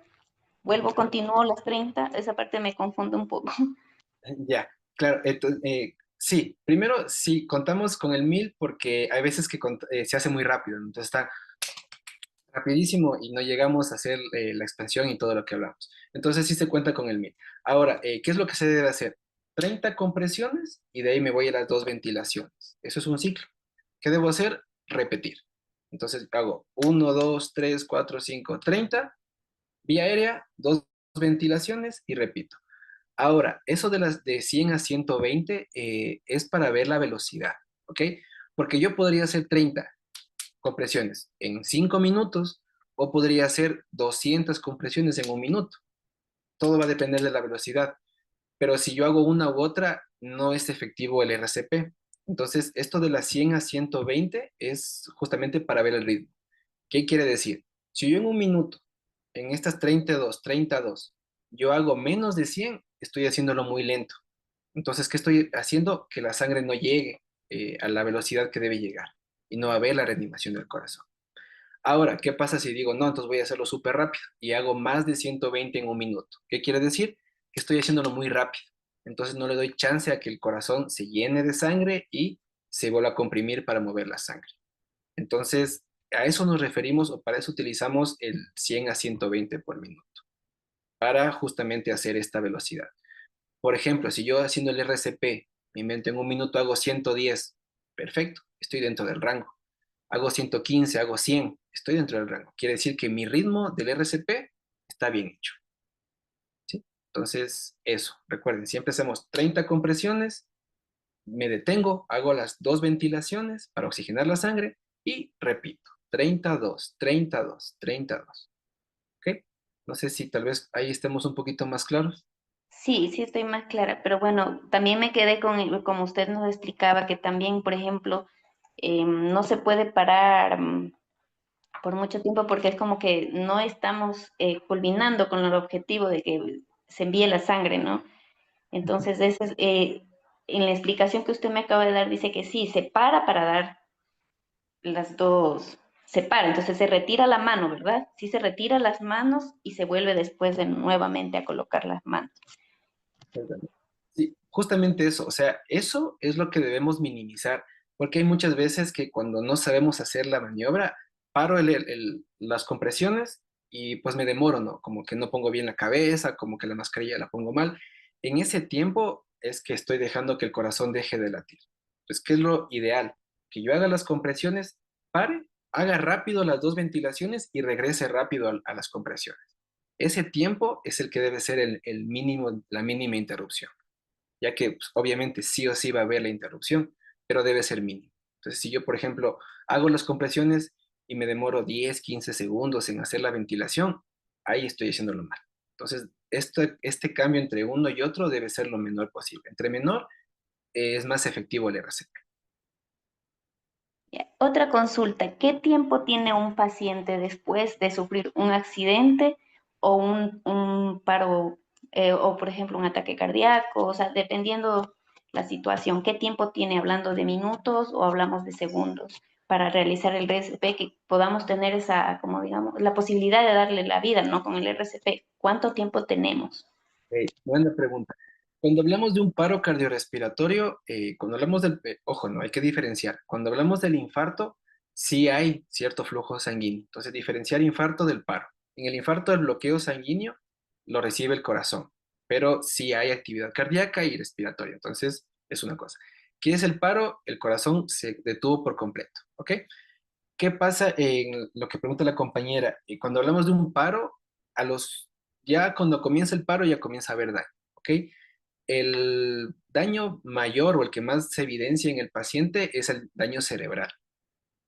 vuelvo, continúo las 30, esa parte me confunde un poco. Ya, claro. Sí, primero sí, contamos con el 1000 porque hay veces que se hace muy rápido, ¿no? Entonces está rapidísimo y no llegamos a hacer la expansión y todo lo que hablamos. Entonces sí se cuenta con el 1000. Ahora, ¿qué es lo que se debe hacer? 30 compresiones y de ahí me voy a las dos ventilaciones. Eso es un ciclo. ¿Qué debo hacer? Repetir. Entonces hago 1, 2, 3, 4, 5, 30, vía aérea, dos ventilaciones y repito. Ahora, eso de las de 100 a 120 es para ver la velocidad, ¿ok? Porque yo podría hacer 30 compresiones en 5 minutos o podría hacer 200 compresiones en un minuto. Todo va a depender de la velocidad. Pero si yo hago una u otra, no es efectivo el RCP. Entonces, esto de las 100 a 120 es justamente para ver el ritmo. ¿Qué quiere decir? Si yo en un minuto, en estas 32, 32, yo hago menos de 100, estoy haciéndolo muy lento. Entonces, ¿qué estoy haciendo? Que la sangre no llegue a la velocidad que debe llegar y no va a haber la reanimación del corazón. Ahora, ¿qué pasa si digo, no, entonces voy a hacerlo súper rápido y hago más de 120 en un minuto? ¿Qué quiere decir? Que estoy haciéndolo muy rápido. Entonces no le doy chance a que el corazón se llene de sangre y se vuelva a comprimir para mover la sangre. Entonces, a eso nos referimos o para eso utilizamos el 100 a 120 por minuto, para justamente hacer esta velocidad. Por ejemplo, si yo haciendo el RCP, mi mente en un minuto hago 110, perfecto, estoy dentro del rango. Hago 115, hago 100, estoy dentro del rango. Quiere decir que mi ritmo del RCP está bien hecho. ¿Sí? Entonces, eso, recuerden, siempre hacemos 30 compresiones, me detengo, hago las 2 ventilaciones para oxigenar la sangre y repito, 32, 32, 32. ¿Ok? No sé si tal vez ahí estemos un poquito más claros. Sí, sí estoy más clara, pero bueno, también me quedé con, como usted nos explicaba, que también, por ejemplo, no se puede parar por mucho tiempo porque es como que no estamos culminando con el objetivo de que se envíe la sangre, ¿no? Entonces, en la explicación que usted me acaba de dar, dice que sí, se para dar las dos, se para, entonces se retira la mano, ¿verdad? Sí se retira las manos y se vuelve después de nuevamente a colocar las manos. Sí, justamente eso, o sea, eso es lo que debemos minimizar, porque hay muchas veces que cuando no sabemos hacer la maniobra, paro las compresiones y pues me demoro, ¿no? Como que no pongo bien la cabeza, como que la mascarilla la pongo mal. En ese tiempo es que estoy dejando que el corazón deje de latir. Pues, ¿qué es lo ideal? Que yo haga las compresiones, pare, haga rápido las 2 ventilaciones y regrese rápido a las compresiones. Ese tiempo es el que debe ser el mínimo, la mínima interrupción, ya que pues, obviamente sí o sí va a haber la interrupción, pero debe ser mínimo. Entonces, si yo, por ejemplo, hago las compresiones y me demoro 10, 15 segundos en hacer la ventilación, ahí estoy haciéndolo mal. Entonces, este cambio entre uno y otro debe ser lo menor posible. Entre menor es más efectivo el RCP. Ya. Otra consulta, ¿qué tiempo tiene un paciente después de sufrir un accidente o un paro o, por ejemplo, un ataque cardíaco? O sea, dependiendo la situación, ¿qué tiempo tiene hablando de minutos o hablamos de segundos para realizar el RCP, que podamos tener esa, como digamos, la posibilidad de darle la vida, ¿no? Con el RCP, ¿cuánto tiempo tenemos? Buena pregunta. Cuando hablamos de un paro cardiorrespiratorio, cuando hablamos ojo, no, hay que diferenciar. Cuando hablamos del infarto, sí hay cierto flujo sanguíneo. Entonces, diferenciar infarto del paro. En el infarto, el bloqueo sanguíneo lo recibe el corazón, pero sí hay actividad cardíaca y respiratoria. Entonces, es una cosa. ¿Qué es el paro? El corazón se detuvo por completo, ¿ok? ¿Qué pasa en lo que pregunta la compañera? Cuando hablamos de un paro, ya cuando comienza el paro ya comienza a haber daño, ¿ok? El daño mayor o el que más se evidencia en el paciente es el daño cerebral,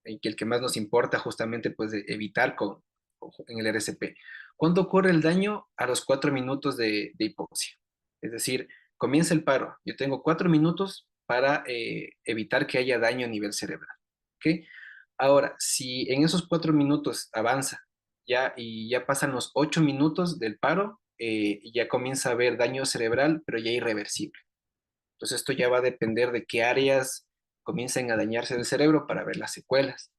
y que el que más nos importa justamente pues de evitar en el RCP. ¿Cuándo ocurre el daño? A los 4 minutos de hipoxia. Es decir, comienza el paro, yo tengo 4 minutos para evitar que haya daño a nivel cerebral, ¿ok? Ahora, si en esos 4 minutos avanza y ya pasan los 8 minutos del paro, ya comienza a haber daño cerebral, pero ya irreversible. Entonces esto ya va a depender de qué áreas comiencen a dañarse del cerebro para ver las secuelas.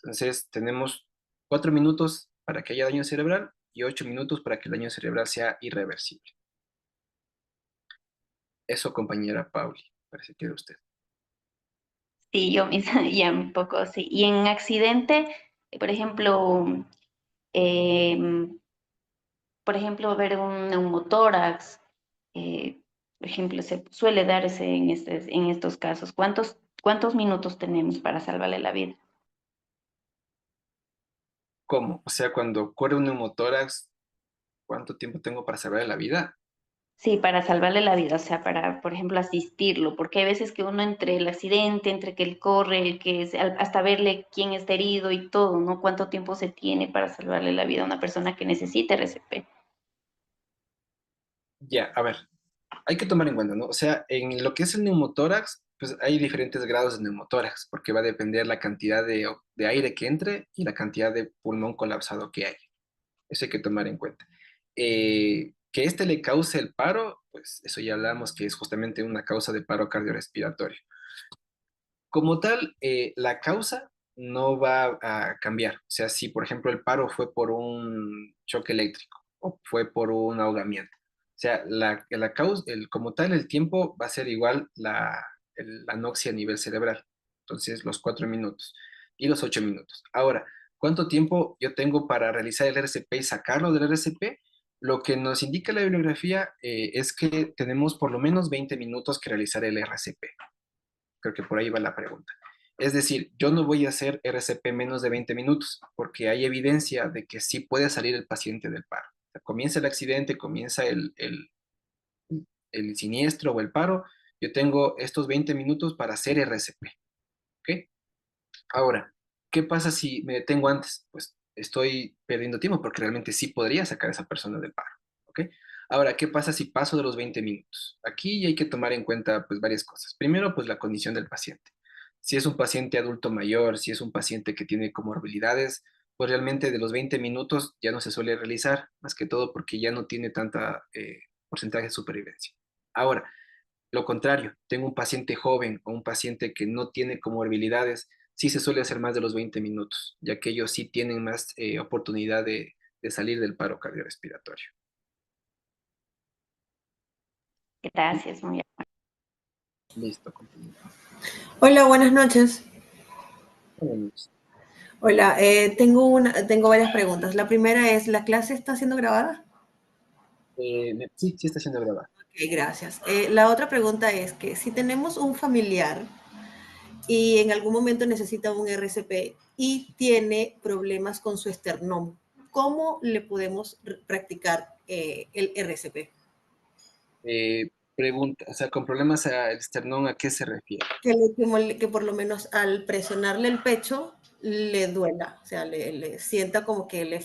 Entonces tenemos 4 minutos para que haya daño cerebral y 8 minutos para que el daño cerebral sea irreversible. Eso, compañera Pauli, parece que de usted. Sí, yo misma ya un poco, sí. Y en accidente, por ejemplo, em, ver un neumotórax, eh, por ejemplo, se suele darse en estos casos. ¿Cuántos minutos tenemos para salvarle la vida? ¿Cómo? O sea, cuando ocurre un neumotórax, ¿cuánto tiempo tengo para salvar la vida? Sí, para salvarle la vida, o sea, para, por ejemplo, asistirlo, porque hay veces que uno entre el accidente, entre que él corre, hasta verle quién está herido y todo, ¿no? ¿Cuánto tiempo se tiene para salvarle la vida a una persona que necesite RCP? Ya, a ver, hay que tomar en cuenta, ¿no? O sea, en lo que es el neumotórax, pues hay diferentes grados de neumotórax, porque va a depender la cantidad de aire que entre y la cantidad de pulmón colapsado que hay. Eso hay que tomar en cuenta. Que este le cause el paro, pues eso ya hablamos que es justamente una causa de paro cardiorrespiratorio. Como tal, la causa no va a cambiar. O sea, si por ejemplo el paro fue por un choque eléctrico o fue por un ahogamiento. O sea, la causa, como tal, el tiempo va a ser igual la anoxia a nivel cerebral. Entonces, los 4 minutos y los 8 minutos. Ahora, ¿cuánto tiempo yo tengo para realizar el RCP y sacarlo del RCP? Lo que nos indica la bibliografía es que tenemos por lo menos 20 minutos que realizar el RCP. Creo que por ahí va la pregunta. Es decir, yo no voy a hacer RCP menos de 20 minutos porque hay evidencia de que sí puede salir el paciente del paro. O sea, comienza el accidente, comienza el siniestro o el paro, yo tengo estos 20 minutos para hacer RCP. ¿Ok? Ahora, ¿qué pasa si me detengo antes? Pues estoy perdiendo tiempo porque realmente sí podría sacar a esa persona del paro. ¿Ok? Ahora, ¿qué pasa si paso de los 20 minutos? Aquí hay que tomar en cuenta pues varias cosas. Primero, pues la condición del paciente. Si es un paciente adulto mayor, si es un paciente que tiene comorbilidades, pues realmente de los 20 minutos ya no se suele realizar, más que todo porque ya no tiene tanta porcentaje de supervivencia. Ahora, lo contrario, tengo un paciente joven o un paciente que no tiene comorbilidades, sí se suele hacer más de los 20 minutos, ya que ellos sí tienen más oportunidad de salir del paro cardiorrespiratorio. Gracias, muy Listo, compañero. Hola, buenas noches. Vámonos. Hola, tengo varias preguntas. La primera es, ¿la clase está siendo grabada? Sí, sí está siendo grabado. Ok, gracias. La otra pregunta es que si tenemos un familiar y en algún momento necesita un RCP y tiene problemas con su esternón, ¿cómo le podemos practicar el RCP? Pregunta, o sea, con problemas al esternón, ¿a qué se refiere? Que por lo menos al presionarle el pecho le duela, o sea, le sienta como que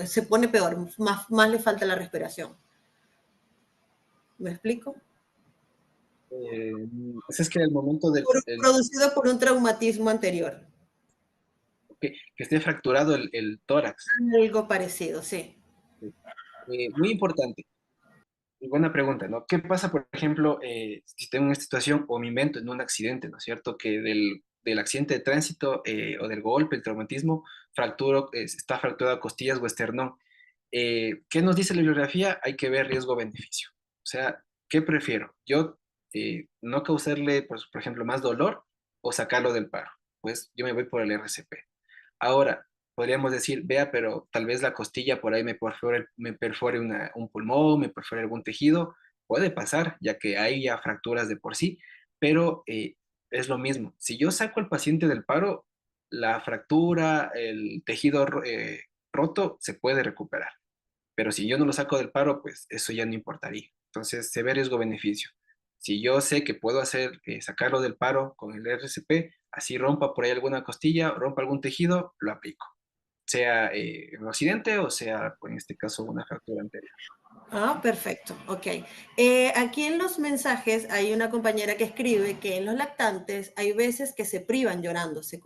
se pone peor, más le falta la respiración. ¿Me explico? Pues es que en el momento Producido por un traumatismo anterior. que esté fracturado el tórax. Algo parecido, sí. Muy importante. Y buena pregunta, ¿no? ¿Qué pasa, por ejemplo, si tengo una situación o me invento en un accidente, ¿no es cierto? Que del accidente de tránsito o del golpe, el traumatismo, está fracturado costillas o esternón. ¿Qué nos dice la bibliografía? Hay que ver riesgo-beneficio. O sea, ¿qué prefiero? Yo no causarle, pues, por ejemplo, más dolor o sacarlo del paro. Pues yo me voy por el RCP. Ahora, podríamos decir, vea, pero tal vez la costilla por ahí me perfore un pulmón, me perfore algún tejido. Puede pasar, ya que hay ya fracturas de por sí, pero es lo mismo. Si yo saco al paciente del paro, la fractura, el tejido roto se puede recuperar. Pero si yo no lo saco del paro, pues eso ya no importaría. Entonces, se ve riesgo-beneficio. Si yo sé que puedo sacarlo del paro con el RCP, así rompa por ahí alguna costilla, rompa algún tejido, lo aplico. Sea un accidente o sea, en este caso, una fractura anterior. Ah, perfecto, ok. Aquí en los mensajes hay una compañera que escribe que en los lactantes hay veces que se privan llorando, se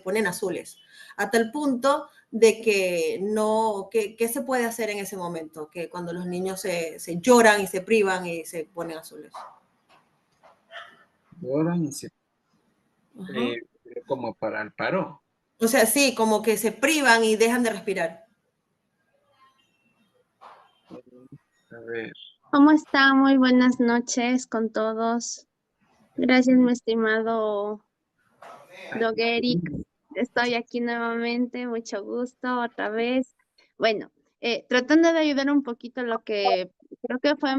ponen azules, a tal punto de que no, ¿qué se puede hacer en ese momento? Que cuando los niños se lloran y se privan y se ponen azules. Lloran y se, Ajá. como para el paro. O sea, sí, como que se privan y dejan de respirar. A ver. ¿Cómo está? Muy buenas noches con todos. Gracias, mi estimado Doc Eric. Estoy aquí nuevamente, mucho gusto otra vez. Bueno, tratando de ayudar un poquito lo que creo que fue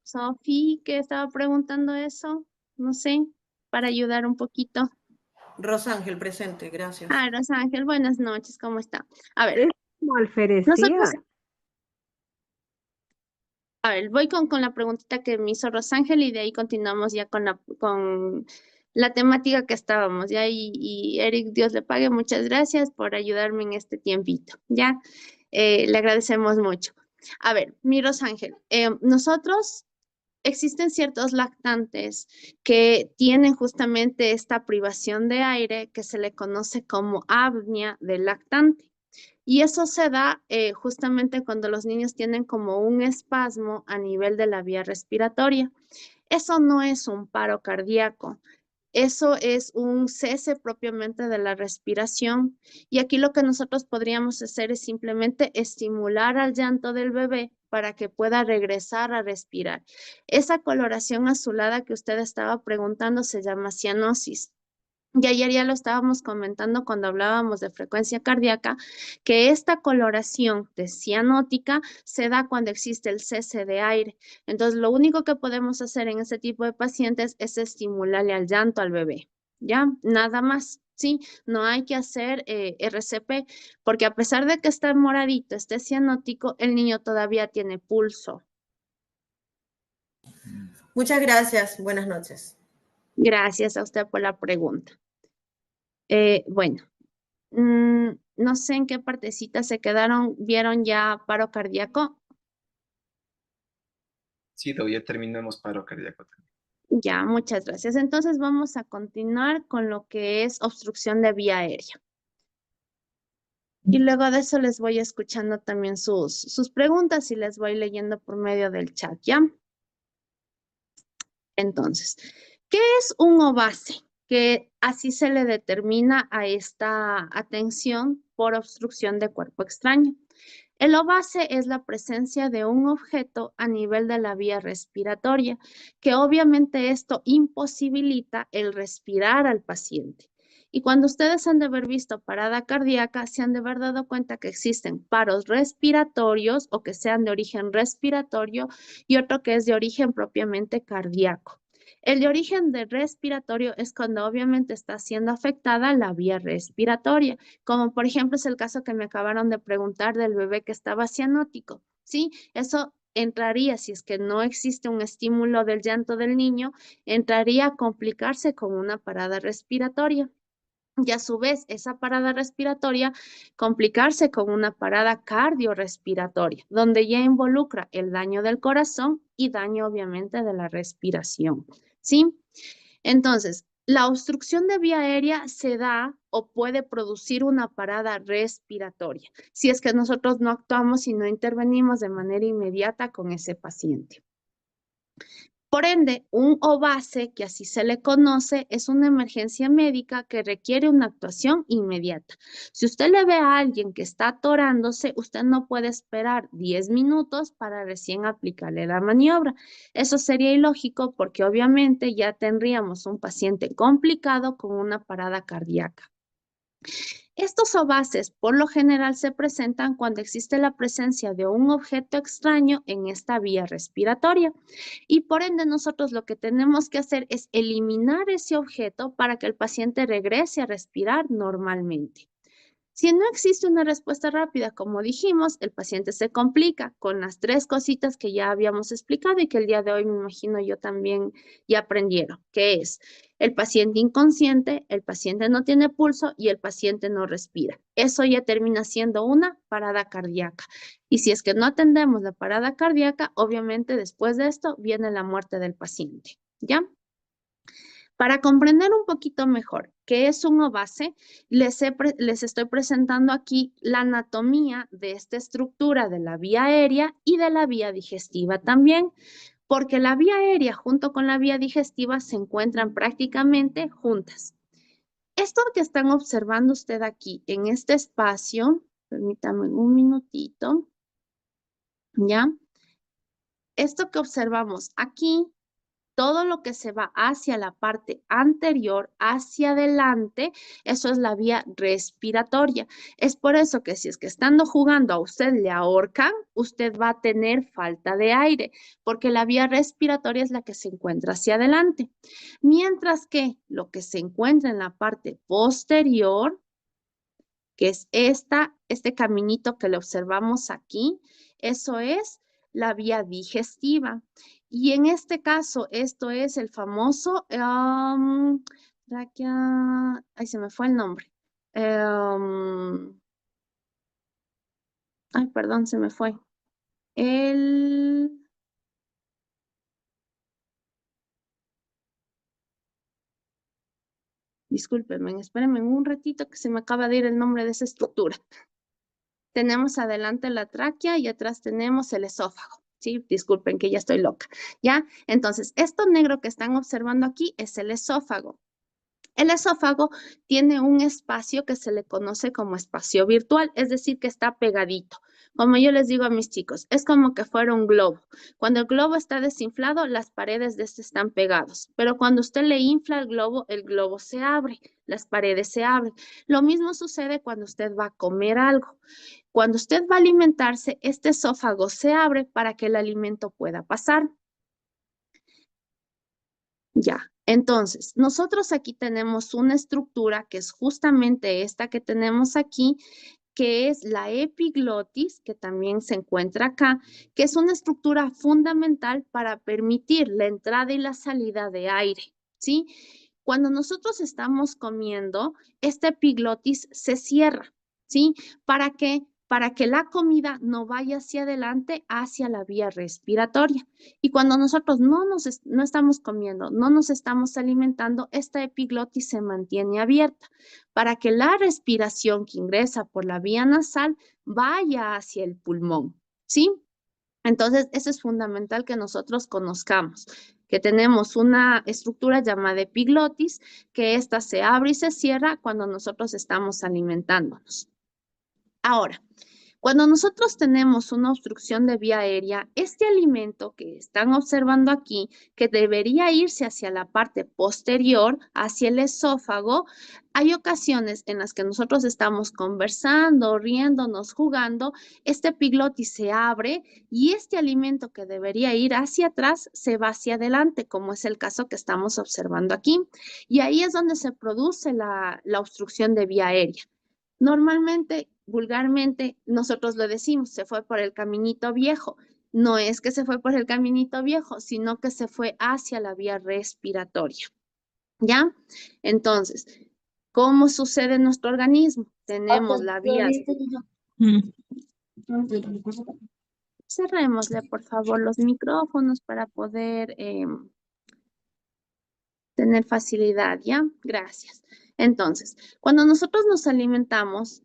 Sofi que estaba preguntando eso, no sé, para ayudar un poquito. Rosángel, presente, gracias. Ah, Rosángel, buenas noches, ¿cómo está? A ver, Es como alferecía. nosotros, a ver, voy con la preguntita que me hizo Rosángel y de ahí continuamos ya con la temática que estábamos, ¿ya? Y Eric, Dios le pague, muchas gracias por ayudarme en este tiempito, ¿ya? Le agradecemos mucho. A ver, mi Rosángel, nosotros existen ciertos lactantes que tienen justamente esta privación de aire que se le conoce como apnea del lactante. Y eso se da justamente cuando los niños tienen como un espasmo a nivel de la vía respiratoria. Eso no es un paro cardíaco. Eso es un cese propiamente de la respiración. Y aquí lo que nosotros podríamos hacer es simplemente estimular al llanto del bebé para que pueda regresar a respirar. Esa coloración azulada que usted estaba preguntando se llama cianosis. Y ayer ya lo estábamos comentando cuando hablábamos de frecuencia cardíaca, que esta coloración de cianótica se da cuando existe el cese de aire. Entonces, lo único que podemos hacer en este tipo de pacientes es estimularle al llanto al bebé, ¿ya? Nada más, ¿sí? No hay que hacer RCP, porque a pesar de que está moradito, esté cianótico, el niño todavía tiene pulso. Muchas gracias. Buenas noches. Gracias a usted por la pregunta. Bueno. No sé en qué partecita se quedaron, ¿vieron ya paro cardíaco? Sí, ya terminamos paro cardíaco también. Ya, muchas gracias. Entonces vamos a continuar con lo que es obstrucción de vía aérea. Y luego de eso les voy escuchando también sus preguntas y les voy leyendo por medio del chat, ¿ya? Entonces, ¿qué es un OVACE? Que así se le determina a esta atención por obstrucción de cuerpo extraño. El OVACE es la presencia de un objeto a nivel de la vía respiratoria, que obviamente esto imposibilita el respirar al paciente. Y cuando ustedes han de haber visto parada cardíaca, se han de haber dado cuenta que existen paros respiratorios o que sean de origen respiratorio y otro que es de origen propiamente cardíaco. El de origen de respiratorio es cuando obviamente está siendo afectada la vía respiratoria, como por ejemplo es el caso que me acabaron de preguntar del bebé que estaba cianótico, ¿sí? Eso entraría, si es que no existe un estímulo del llanto del niño, entraría a complicarse con una parada respiratoria. Y a su vez, esa parada respiratoria complicarse con una parada cardiorrespiratoria, donde ya involucra el daño del corazón y daño obviamente de la respiración, ¿sí? Entonces, la obstrucción de vía aérea se da o puede producir una parada respiratoria, si es que nosotros no actuamos y no intervenimos de manera inmediata con ese paciente. Por ende, un OVACE, que así se le conoce, es una emergencia médica que requiere una actuación inmediata. Si usted le ve a alguien que está atorándose, usted no puede esperar 10 minutos para recién aplicarle la maniobra. Eso sería ilógico porque obviamente ya tendríamos un paciente complicado con una parada cardíaca. Estos ovaces por lo general se presentan cuando existe la presencia de un objeto extraño en esta vía respiratoria y por ende nosotros lo que tenemos que hacer es eliminar ese objeto para que el paciente regrese a respirar normalmente. Si no existe una respuesta rápida, como dijimos, el paciente se complica con las 3 cositas que ya habíamos explicado y que el día de hoy me imagino yo también ya aprendieron, que es el paciente inconsciente, el paciente no tiene pulso y el paciente no respira. Eso ya termina siendo una parada cardíaca. Y si es que no atendemos la parada cardíaca, obviamente después de esto viene la muerte del paciente, ¿ya? Para comprender un poquito mejor qué es un OVACE, les estoy presentando aquí la anatomía de esta estructura de la vía aérea y de la vía digestiva también, porque la vía aérea junto con la vía digestiva se encuentran prácticamente juntas. Esto que están observando usted aquí en este espacio, permítame un minutito, ¿ya? Esto que observamos aquí, todo lo que se va hacia la parte anterior, hacia adelante, eso es la vía respiratoria. Es por eso que si es que estando jugando a usted le ahorcan, usted va a tener falta de aire, porque la vía respiratoria es la que se encuentra hacia adelante. Mientras que lo que se encuentra en la parte posterior, que es este caminito que le observamos aquí, eso es la vía digestiva. Y en este caso, esto es el famoso, ay, se me fue el nombre. Ay, perdón, se me fue. El, discúlpenme, espérenme un ratito que se me acaba de ir el nombre de esa estructura. tenemos adelante la tráquea y atrás tenemos el esófago. Sí, disculpen que ya estoy loca, ¿ya? Entonces, esto negro que están observando aquí es el esófago. El esófago tiene un espacio que se le conoce como espacio virtual, es decir, que está pegadito. Como yo les digo a mis chicos, es como que fuera un globo. Cuando el globo está desinflado, las paredes de este están pegados. Pero cuando usted le infla el globo se abre, las paredes se abren. Lo mismo sucede cuando usted va a comer algo. Cuando usted va a alimentarse, este esófago se abre para que el alimento pueda pasar. Ya, entonces, nosotros aquí tenemos una estructura que es justamente esta que tenemos aquí, que es la epiglotis, que también se encuentra acá, que es una estructura fundamental para permitir la entrada y la salida de aire, ¿sí? Cuando nosotros estamos comiendo, esta epiglotis se cierra, ¿sí? ¿Para qué? Para que la comida no vaya hacia adelante, hacia la vía respiratoria. Y cuando nosotros no estamos comiendo, no nos estamos alimentando, esta epiglotis se mantiene abierta para que la respiración que ingresa por la vía nasal vaya hacia el pulmón, ¿sí? Entonces, eso es fundamental que nosotros conozcamos, que tenemos una estructura llamada epiglotis, que esta se abre y se cierra cuando nosotros estamos alimentándonos. Ahora, cuando nosotros tenemos una obstrucción de vía aérea, este alimento que están observando aquí, que debería irse hacia la parte posterior, hacia el esófago, hay ocasiones en las que nosotros estamos conversando, riéndonos, jugando, este epiglotis se abre y este alimento que debería ir hacia atrás se va hacia adelante, como es el caso que estamos observando aquí. Y ahí es donde se produce la obstrucción de vía aérea. Normalmente, vulgarmente, nosotros lo decimos, se fue por el caminito viejo. No es que se fue por el caminito viejo, sino que se fue hacia la vía respiratoria. ¿Ya? Entonces, ¿cómo sucede en nuestro organismo? Tenemos la vía... Cerrémosle, por favor, los micrófonos para poder tener facilidad, ¿ya? Gracias. Entonces, cuando nosotros nos alimentamos,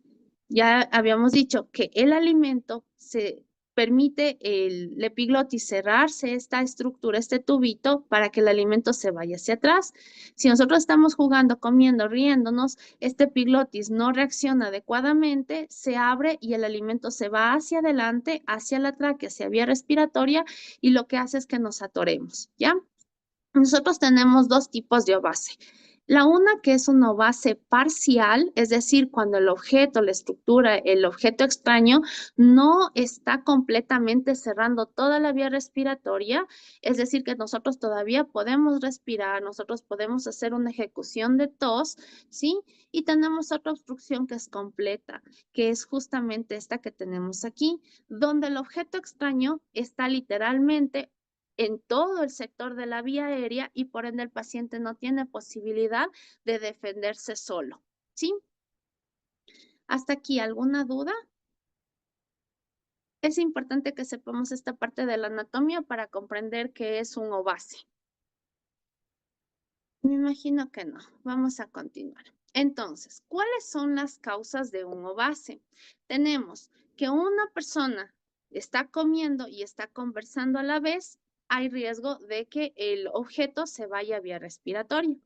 ya habíamos dicho que el alimento se permite el epiglotis cerrarse esta estructura, este tubito, para que el alimento se vaya hacia atrás. Si nosotros estamos jugando, comiendo, riéndonos, este epiglotis no reacciona adecuadamente, se abre y el alimento se va hacia adelante, hacia la tráquea, hacia vía respiratoria, y lo que hace es que nos atoremos, ¿ya? Nosotros tenemos dos tipos de ovase. La una que es una ovase parcial, es decir, cuando el objeto, la estructura, el objeto extraño no está completamente cerrando toda la vía respiratoria, es decir, que nosotros todavía podemos respirar, nosotros podemos hacer una ejecución de tos, ¿sí? Y tenemos otra obstrucción que es completa, que es justamente esta que tenemos aquí, donde el objeto extraño está literalmente en todo el sector de la vía aérea y por ende el paciente no tiene posibilidad de defenderse solo, ¿sí? ¿Hasta aquí alguna duda? Es importante que sepamos esta parte de la anatomía para comprender qué es un ovase. Me imagino que no. Vamos a continuar. Entonces, ¿cuáles son las causas de un ovase? Tenemos que una persona está comiendo y está conversando a la vez, hay riesgo de que el objeto se vaya a vía respiratoria.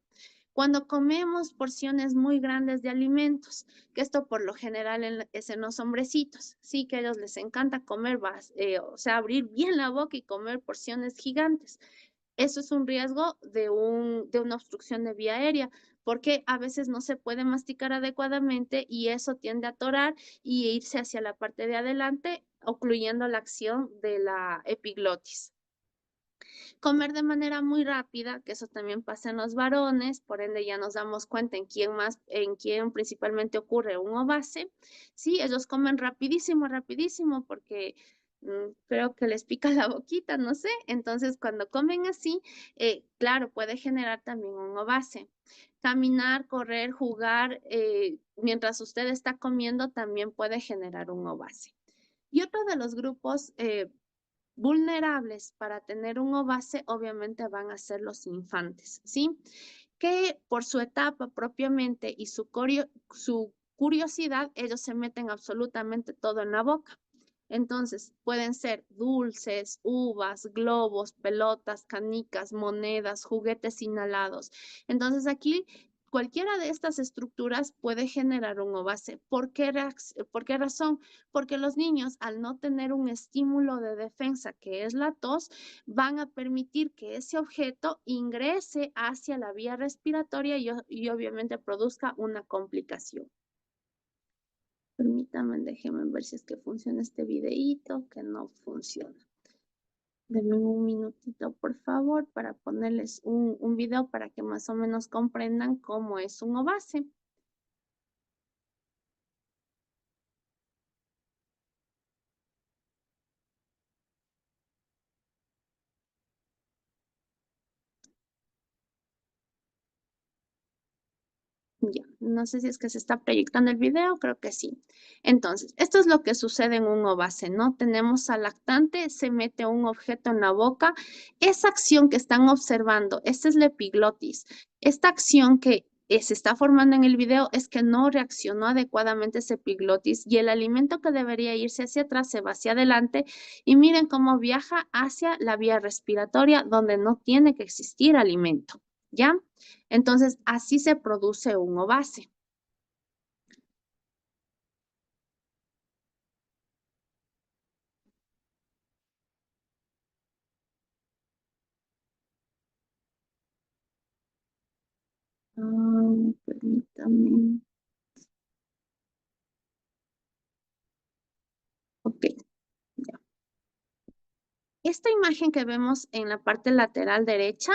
Cuando comemos porciones muy grandes de alimentos, que esto por lo general es en los hombrecitos, sí que a ellos les encanta comer, o sea, abrir bien la boca y comer porciones gigantes. Eso es un riesgo de una obstrucción de vía aérea, porque a veces no se puede masticar adecuadamente y eso tiende a atorar y irse hacia la parte de adelante, ocluyendo la acción de la epiglotis. Comer de manera muy rápida, que eso también pasa en los varones, por ende ya nos damos cuenta en quién principalmente ocurre un ovase. Sí, ellos comen rapidísimo, rapidísimo, porque creo que les pica la boquita, no sé. Entonces, cuando comen así, claro, puede generar también un ovase. Caminar, correr, jugar, mientras usted está comiendo, también puede generar un ovase. Y otro de los grupos vulnerables para tener un ovase, obviamente van a ser los infantes, ¿sí? Que por su etapa propiamente y su curiosidad, ellos se meten absolutamente todo en la boca. Entonces, pueden ser dulces, uvas, globos, pelotas, canicas, monedas, juguetes inhalados. Entonces, aquí cualquiera de estas estructuras puede generar un ovace. ¿Por qué razón? Porque los niños, al no tener un estímulo de defensa, que es la tos, van a permitir que ese objeto ingrese hacia la vía respiratoria y obviamente produzca una complicación. Permítanme, déjenme ver si es que funciona este videíto, que no funciona. Denme un minutito, por favor, para ponerles un video para que más o menos comprendan cómo es un ovace. Ya, no sé si es que se está proyectando el video, creo que sí. Entonces, esto es lo que sucede en un ovace, ¿no? Tenemos al lactante, se mete un objeto en la boca. Esa acción que están observando, esta es la epiglotis. Esta acción que se está formando en el video es que no reaccionó adecuadamente esa epiglotis y el alimento que debería irse hacia atrás se va hacia adelante y miren cómo viaja hacia la vía respiratoria donde no tiene que existir alimento, ¿ya? Entonces, así se produce un ovace. Permítame. Ok, ya. Esta imagen que vemos en la parte lateral derecha,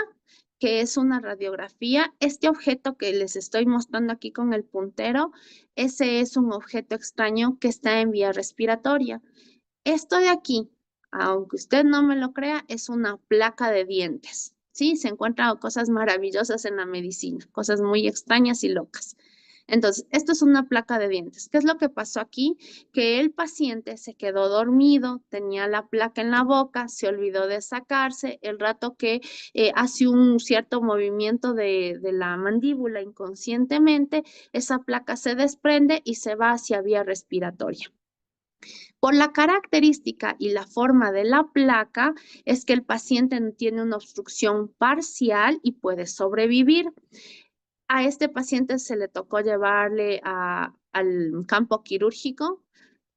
que es una radiografía, este objeto que les estoy mostrando aquí con el puntero, ese es un objeto extraño que está en vía respiratoria. Esto de aquí, aunque usted no me lo crea, es una placa de dientes. Sí, se encuentran cosas maravillosas en la medicina, cosas muy extrañas y locas. Entonces, esto es una placa de dientes. ¿Qué es lo que pasó aquí? Que el paciente se quedó dormido, tenía la placa en la boca, se olvidó de sacarse, el rato que hace un cierto movimiento de la mandíbula inconscientemente, esa placa se desprende y se va hacia vía respiratoria. Por la característica y la forma de la placa es que el paciente tiene una obstrucción parcial y puede sobrevivir. A este paciente se le tocó llevarle al campo quirúrgico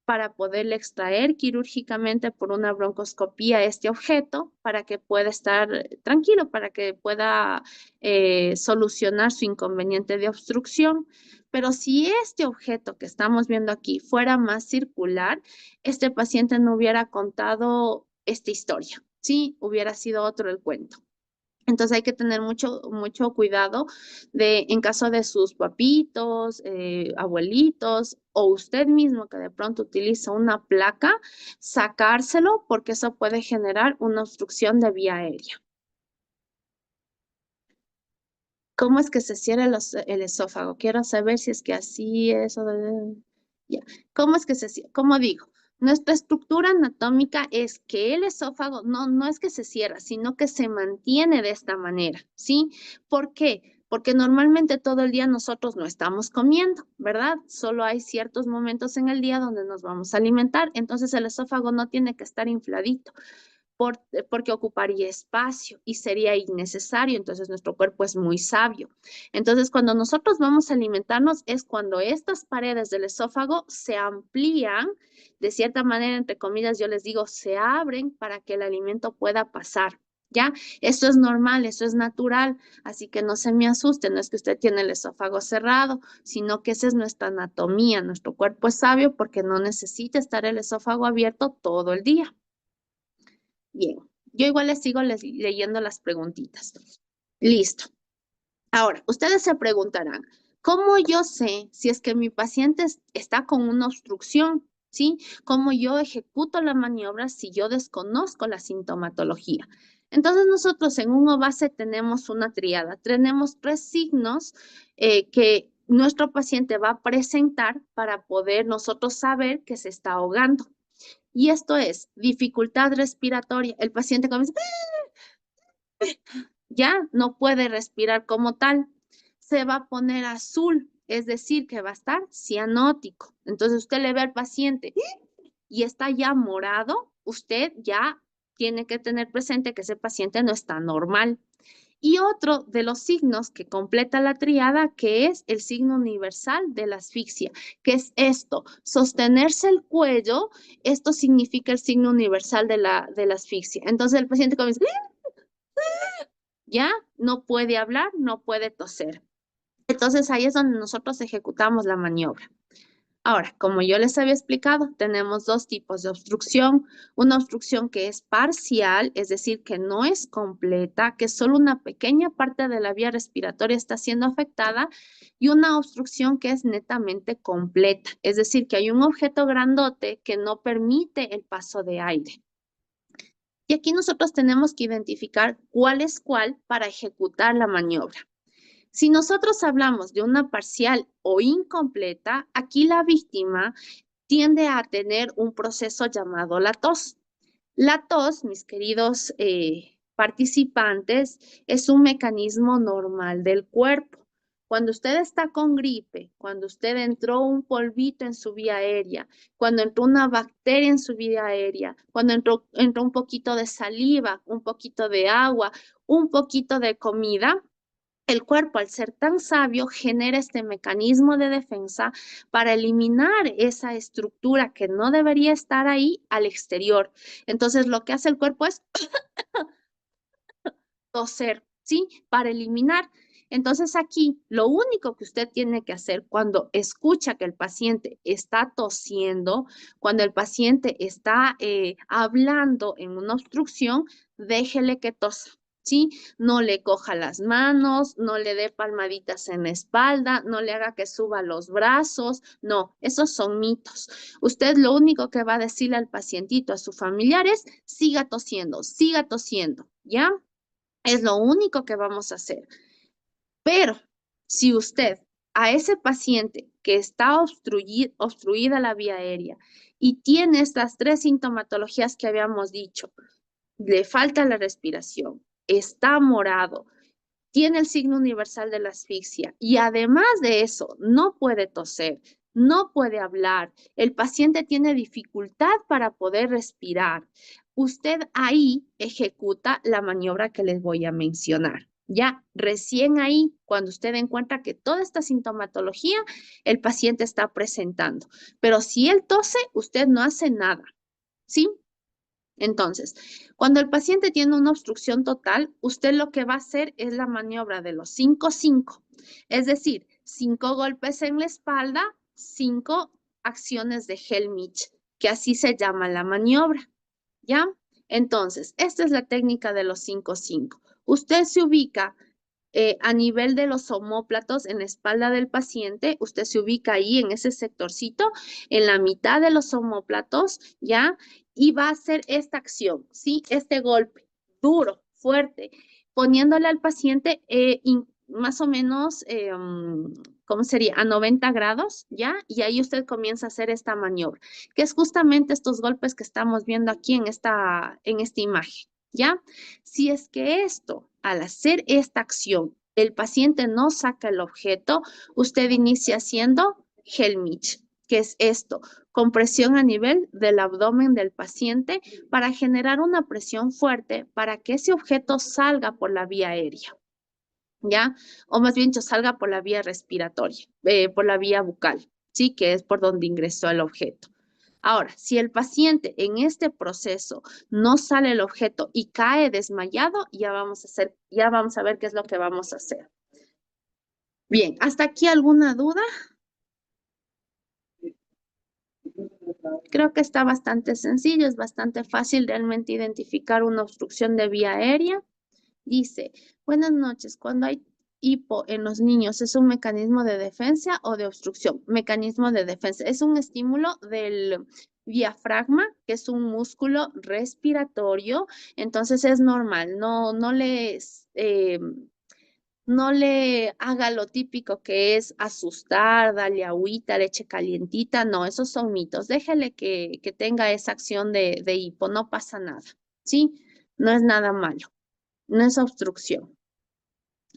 para poderle extraer quirúrgicamente por una broncoscopía este objeto para que pueda estar tranquilo, para que pueda solucionar su inconveniente de obstrucción. Pero si este objeto que estamos viendo aquí fuera más circular, este paciente no hubiera contado esta historia, ¿sí? Hubiera sido otro el cuento. Entonces hay que tener mucho cuidado en caso de sus papitos, abuelitos o usted mismo que de pronto utiliza una placa, sacárselo porque eso puede generar una obstrucción de vía aérea. ¿Cómo es que se cierra el esófago? Quiero saber si es que así es o ya. ¿Cómo es que se cierra? Como digo, nuestra estructura anatómica es que el esófago no es que se cierra, sino que se mantiene de esta manera, ¿sí? ¿Por qué? Porque normalmente todo el día nosotros no estamos comiendo, ¿verdad? Solo hay ciertos momentos en el día donde nos vamos a alimentar, entonces el esófago no tiene que estar infladito porque ocuparía espacio y sería innecesario, entonces nuestro cuerpo es muy sabio. Entonces, cuando nosotros vamos a alimentarnos es cuando estas paredes del esófago se amplían, de cierta manera, entre comillas, yo les digo, se abren para que el alimento pueda pasar. ¿Ya? Esto es normal, esto es natural, así que no se me asuste, no es que usted tiene el esófago cerrado, sino que esa es nuestra anatomía, nuestro cuerpo es sabio porque no necesita estar el esófago abierto todo el día. Bien, yo igual les sigo leyendo las preguntitas. Listo. Ahora, ustedes se preguntarán, ¿cómo yo sé si es que mi paciente está con una obstrucción? ¿Sí? ¿Cómo yo ejecuto la maniobra si yo desconozco la sintomatología? Entonces nosotros en un ovace tenemos una triada, tenemos 3 signos que nuestro paciente va a presentar para poder nosotros saber que se está ahogando. Y esto es dificultad respiratoria. El paciente comienza, ya no puede respirar como tal. Se va a poner azul. es decir, que va a estar cianótico. Entonces usted le ve al paciente y está ya morado, usted ya tiene que tener presente que ese paciente no está normal. Y otro de los signos que completa la triada, que es el signo universal de la asfixia, que es esto, sostenerse el cuello, esto significa el signo universal de la asfixia. Entonces el paciente comienza, ya no puede hablar, no puede toser. Entonces ahí es donde nosotros ejecutamos la maniobra. Ahora, como yo les había explicado, tenemos dos tipos de obstrucción. Una obstrucción que es parcial, es decir, que no es completa, que solo una pequeña parte de la vía respiratoria está siendo afectada, y una obstrucción que es netamente completa, es decir, que hay un objeto grandote que no permite el paso de aire. Y aquí nosotros tenemos que identificar cuál es cuál para ejecutar la maniobra. Si nosotros hablamos de una parcial o incompleta, aquí la víctima tiende a tener un proceso llamado la tos. La tos, mis queridos participantes, es un mecanismo normal del cuerpo. Cuando usted está con gripe, cuando usted entró un polvito en su vía aérea, cuando entró una bacteria en su vía aérea, cuando entró un poquito de saliva, un poquito de agua, un poquito de comida, el cuerpo, al ser tan sabio, genera este mecanismo de defensa para eliminar esa estructura que no debería estar ahí al exterior. Entonces, lo que hace el cuerpo es toser, ¿sí? Para eliminar. Entonces, aquí lo único que usted tiene que hacer cuando escucha que el paciente está tosiendo, cuando el paciente está hablando en una obstrucción, déjele que tosa. ¿Sí? No le coja las manos, no le dé palmaditas en la espalda, no le haga que suba los brazos, no, esos son mitos. Usted lo único que va a decirle al pacientito, a su familiar es, siga tosiendo, ¿ya? Es lo único que vamos a hacer. Pero si usted a ese paciente que está obstruida la vía aérea y tiene estas tres sintomatologías que habíamos dicho, le falta la respiración, está morado, tiene el signo universal de la asfixia y además de eso no puede toser, no puede hablar, el paciente tiene dificultad para poder respirar, usted ahí ejecuta la maniobra que les voy a mencionar. Ya recién ahí, cuando usted encuentra que toda esta sintomatología el paciente está presentando. Pero si él tose, usted no hace nada, ¿sí? Entonces, cuando el paciente tiene una obstrucción total, usted lo que va a hacer es la maniobra de los 5-5, es decir, 5 golpes en la espalda, 5 acciones de Helmich, que así se llama la maniobra, ¿ya? Entonces, esta es la técnica de los 5-5. Usted se ubica a nivel de los omóplatos en la espalda del paciente, usted se ubica ahí en ese sectorcito, en la mitad de los omóplatos, ¿ya? Y va a hacer esta acción, ¿sí? Este golpe duro, fuerte, poniéndole al paciente más o menos, ¿cómo sería? A 90 grados, ¿ya? Y ahí usted comienza a hacer esta maniobra, que es justamente estos golpes que estamos viendo aquí en esta imagen, ¿ya? Si es que esto, al hacer esta acción, el paciente no saca el objeto, usted inicia haciendo Helmich, que es esto, compresión a nivel del abdomen del paciente para generar una presión fuerte para que ese objeto salga por la vía aérea, ¿ya? O más bien, salga por la vía respiratoria, por la vía bucal, ¿sí? Que es por donde ingresó el objeto. Ahora, si el paciente en este proceso no sale el objeto y cae desmayado, ya vamos a ver qué es lo que vamos a hacer. Bien, ¿hasta aquí alguna duda? Creo que está bastante sencillo, es bastante fácil realmente identificar una obstrucción de vía aérea. Dice, buenas noches, cuando hay hipo en los niños, ¿es un mecanismo de defensa o de obstrucción? Mecanismo de defensa, es un estímulo del diafragma, que es un músculo respiratorio, entonces es normal, no le haga lo típico que es asustar, darle agüita, leche calientita, no, esos son mitos. Déjele que tenga esa acción de hipo, no pasa nada, ¿sí? No es nada malo, no es obstrucción.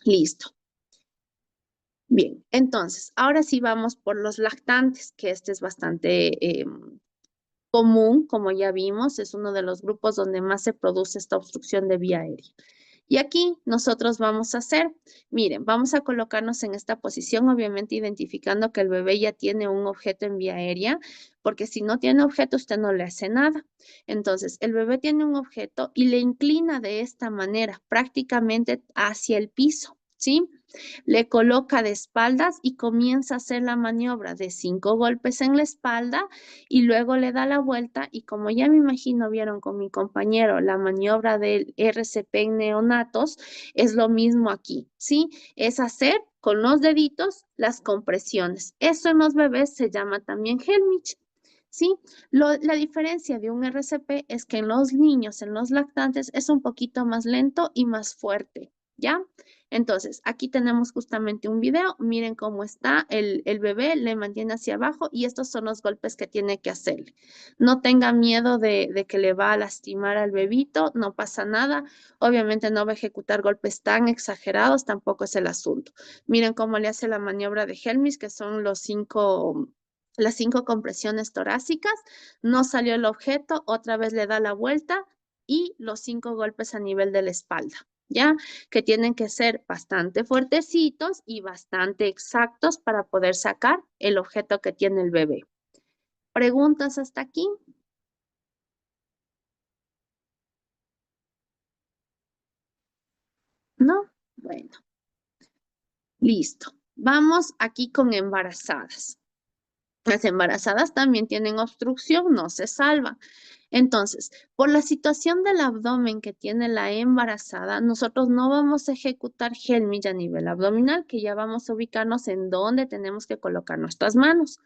Listo. Bien, entonces, ahora sí vamos por los lactantes, que este es bastante común, como ya vimos, es uno de los grupos donde más se produce esta obstrucción de vía aérea. Y aquí nosotros vamos a hacer, miren, vamos a colocarnos en esta posición, obviamente identificando que el bebé ya tiene un objeto en vía aérea, porque si no tiene objeto, usted no le hace nada. Entonces, el bebé tiene un objeto y le inclina de esta manera, prácticamente hacia el piso, ¿sí? Le coloca de espaldas y comienza a hacer la maniobra de 5 golpes en la espalda y luego le da la vuelta y como ya me imagino vieron con mi compañero la maniobra del RCP en neonatos, es lo mismo aquí, ¿sí? Es hacer con los deditos las compresiones. Eso en los bebés se llama también Helmich. ¿Sí? La diferencia de un RCP es que en los niños, en los lactantes, es un poquito más lento y más fuerte, ¿ya? Entonces, aquí tenemos justamente un video. Miren cómo está el bebé, le mantiene hacia abajo y estos son los golpes que tiene que hacerle. No tenga miedo de que le va a lastimar al bebito, no pasa nada. Obviamente no va a ejecutar golpes tan exagerados, tampoco es el asunto. Miren cómo le hace la maniobra de Helmich, que son las 5 compresiones torácicas. No salió el objeto, otra vez le da la vuelta y los 5 golpes a nivel de la espalda. ¿Ya? Que tienen que ser bastante fuertecitos y bastante exactos para poder sacar el objeto que tiene el bebé. ¿Preguntas hasta aquí? ¿No? Bueno, listo. Vamos aquí con embarazadas. Las embarazadas también tienen obstrucción, no se salvan. Entonces, por la situación del abdomen que tiene la embarazada, nosotros no vamos a ejecutar Helmich a nivel abdominal, que ya vamos a ubicarnos en dónde tenemos que colocar nuestras manos.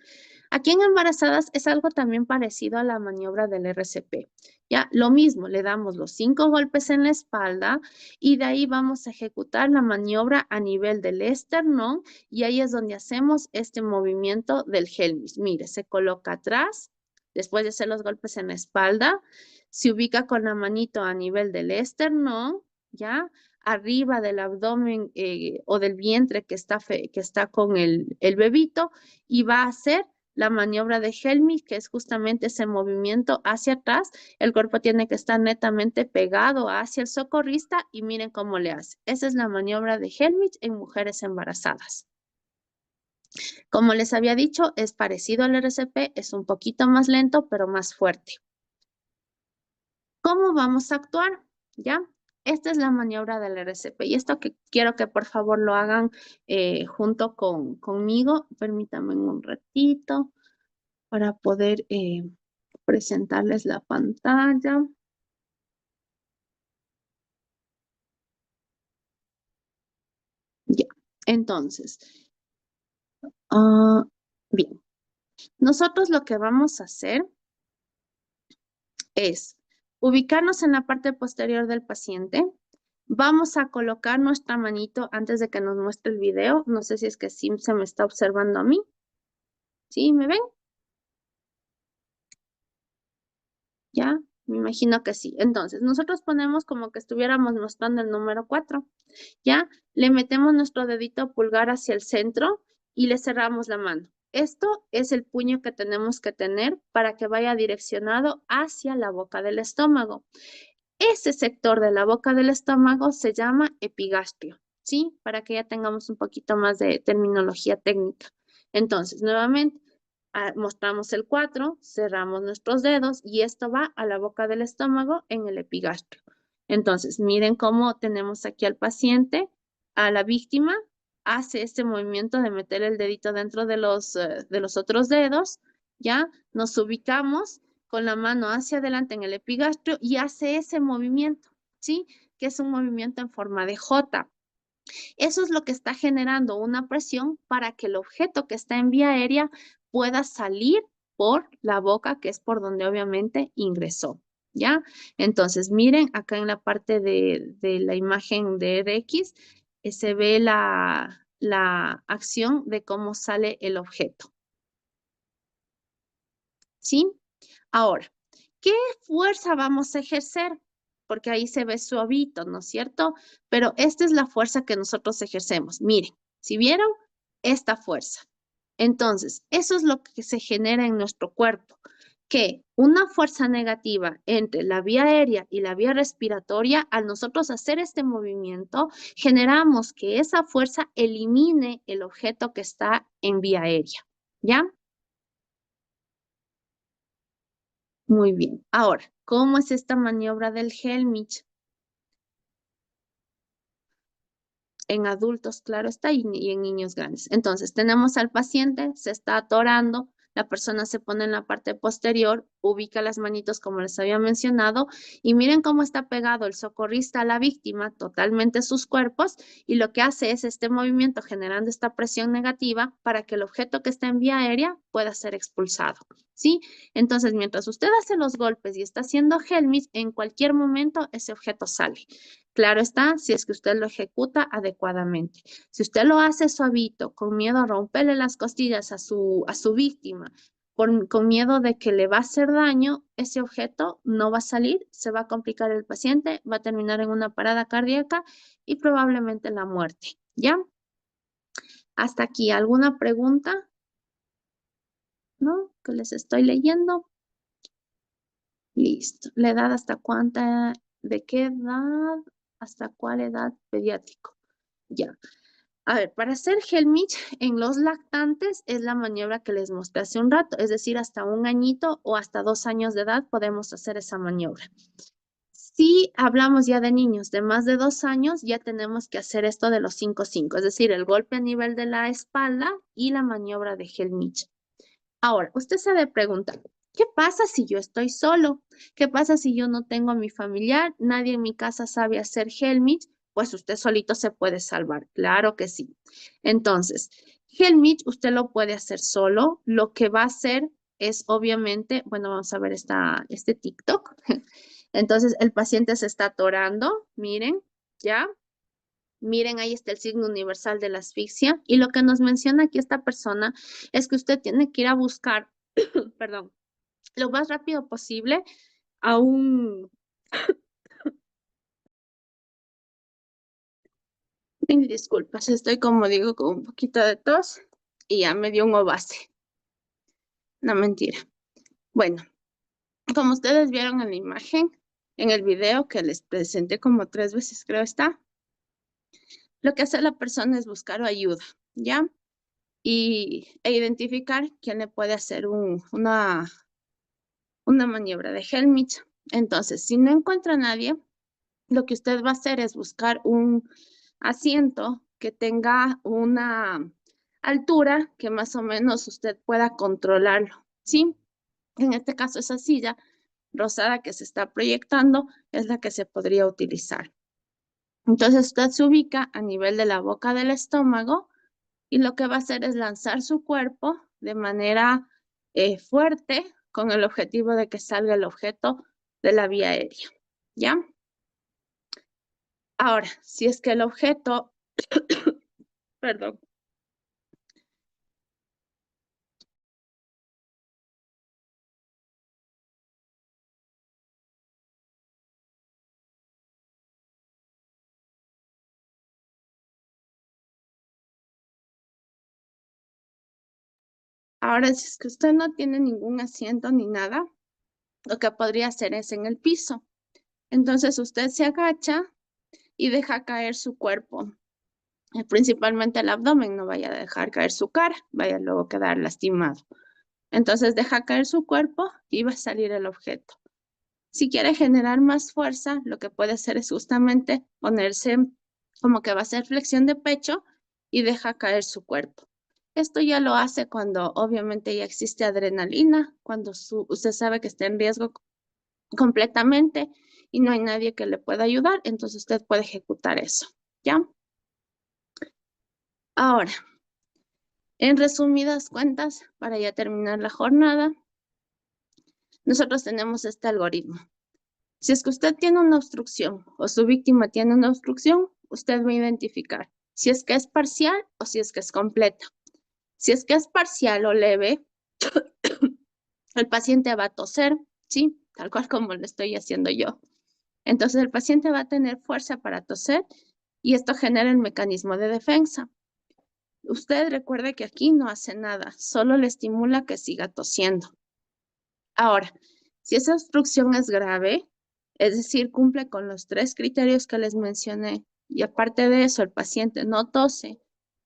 Aquí en embarazadas es algo también parecido a la maniobra del RCP. Ya, lo mismo, le damos los 5 golpes en la espalda y de ahí vamos a ejecutar la maniobra a nivel del esternón y ahí es donde hacemos este movimiento del Helmich. Mire, se coloca atrás, después de hacer los golpes en la espalda, se ubica con la manito a nivel del esternón, ¿ya? Arriba del abdomen o del vientre que está con el bebito y va a hacer la maniobra de Helmich, que es justamente ese movimiento hacia atrás. El cuerpo tiene que estar netamente pegado hacia el socorrista y miren cómo le hace. Esa es la maniobra de Helmich en mujeres embarazadas. Como les había dicho, es parecido al RCP, es un poquito más lento, pero más fuerte. ¿Cómo vamos a actuar? ¿Ya? Esta es la maniobra del RCP y esto que quiero que por favor lo hagan junto conmigo. Permítanme un ratito para poder presentarles la pantalla. Ya, entonces, bien, nosotros lo que vamos a hacer es ubicarnos en la parte posterior del paciente. Vamos a colocar nuestra manito antes de que nos muestre el video. No sé si es que sí se me está observando a mí. ¿Sí? ¿Me ven? ¿Ya? Me imagino que sí. Entonces, nosotros ponemos como que estuviéramos mostrando el número 4. ¿Ya? Le metemos nuestro dedito pulgar hacia el centro y le cerramos la mano. Esto es el puño que tenemos que tener para que vaya direccionado hacia la boca del estómago. Ese sector de la boca del estómago se llama epigastrio, ¿sí? Para que ya tengamos un poquito más de terminología técnica. Entonces, nuevamente, mostramos el 4, cerramos nuestros dedos y esto va a la boca del estómago en el epigastrio. Entonces, miren cómo tenemos aquí al paciente, a la víctima, hace este movimiento de meter el dedito dentro de los otros dedos, ¿ya? Nos ubicamos con la mano hacia adelante en el epigastrio y hace ese movimiento, ¿sí? Que es un movimiento en forma de J. Eso es lo que está generando una presión para que el objeto que está en vía aérea pueda salir por la boca, que es por donde obviamente ingresó, ¿ya? Entonces, miren, acá en la parte de la imagen de RX, se ve la acción de cómo sale el objeto, ¿sí? Ahora, ¿qué fuerza vamos a ejercer? Porque ahí se ve suavito, ¿no es cierto? Pero esta es la fuerza que nosotros ejercemos. Miren, ¿sí vieron? esta fuerza. Entonces, eso es lo que se genera en nuestro cuerpo, que una fuerza negativa entre la vía aérea y la vía respiratoria, al nosotros hacer este movimiento, generamos que esa fuerza elimine el objeto que está en vía aérea, ¿ya? Muy bien. Ahora, ¿cómo es esta maniobra del Helmich? En adultos, claro está, y en niños grandes. Entonces, tenemos al paciente, se está atorando, la persona se pone en la parte posterior, ubica las manitos como les había mencionado, y miren cómo está pegado el socorrista a la víctima, totalmente sus cuerpos, y lo que hace es este movimiento generando esta presión negativa para que el objeto que está en vía aérea pueda ser expulsado, ¿sí? Entonces, mientras usted hace los golpes y está haciendo Helmich, en cualquier momento ese objeto sale. Claro está, si es que usted lo ejecuta adecuadamente. Si usted lo hace suavito, con miedo a romperle las costillas a su víctima, con miedo de que le va a hacer daño, ese objeto no va a salir, se va a complicar el paciente, va a terminar en una parada cardíaca y probablemente la muerte. ¿Ya? Hasta aquí, ¿alguna pregunta? ¿No? Que les estoy leyendo. Listo. ¿La edad hasta cuánta? ¿De qué edad? ¿Hasta cuál edad pediátrico? Ya. A ver, para hacer Helmich en los lactantes es la maniobra que les mostré hace un rato, es decir, hasta 1 añito o hasta 2 años de edad podemos hacer esa maniobra. Si hablamos ya de niños de más de 2 años, ya tenemos que hacer esto de los 5-5, es decir, el golpe a nivel de la espalda y la maniobra de Helmich. Ahora, usted se debe preguntar, ¿qué pasa si yo estoy solo? ¿Qué pasa si yo no tengo a mi familiar? Nadie en mi casa sabe hacer Helmich. Pues usted solito se puede salvar. Claro que sí. Entonces, Helmich usted lo puede hacer solo. Lo que va a hacer es obviamente, bueno, vamos a ver este TikTok. Entonces, el paciente se está atorando. Miren, ¿ya? Miren, ahí está el signo universal de la asfixia. Y lo que nos menciona aquí esta persona es que usted tiene que ir a buscar, perdón, lo más rápido posible a un... Mil disculpas, estoy como digo con un poquito de tos y ya me dio un ovase. No, mentira. Bueno, como ustedes vieron en la imagen, en el video que les presenté como 3 veces, creo está, lo que hace la persona es buscar ayuda, ¿ya? E identificar quién le puede hacer una maniobra de Helmich. Entonces, si no encuentra a nadie, lo que usted va a hacer es buscar un asiento que tenga una altura que más o menos usted pueda controlarlo, ¿sí? En este caso, esa silla rosada que se está proyectando es la que se podría utilizar. Entonces, usted se ubica a nivel de la boca del estómago y lo que va a hacer es lanzar su cuerpo de manera fuerte con el objetivo de que salga el objeto de la vía aérea, ¿ya? Ahora, si es que el objeto, perdón, ahora si es que usted no tiene ningún asiento ni nada, lo que podría hacer es en el piso. Entonces usted se agacha y deja caer su cuerpo, principalmente el abdomen, no vaya a dejar caer su cara, vaya luego a quedar lastimado. Entonces deja caer su cuerpo y va a salir el objeto. Si quiere generar más fuerza, lo que puede hacer es justamente ponerse como que va a hacer flexión de pecho y deja caer su cuerpo. Esto ya lo hace cuando obviamente ya existe adrenalina, cuando usted sabe que está en riesgo completamente y no hay nadie que le pueda ayudar, entonces usted puede ejecutar eso, ¿ya? Ahora, en resumidas cuentas, para ya terminar la jornada, nosotros tenemos este algoritmo. Si es que usted tiene una obstrucción o su víctima tiene una obstrucción, usted va a identificar si es que es parcial o si es que es completa. Si es que es parcial o leve, el paciente va a toser, ¿sí? Tal cual como lo estoy haciendo yo. Entonces el paciente va a tener fuerza para toser y esto genera el mecanismo de defensa. Usted recuerde que aquí no hace nada, solo le estimula que siga tosiendo. Ahora, si esa obstrucción es grave, es decir, cumple con los 3 criterios que les mencioné, y aparte de eso, el paciente no tose,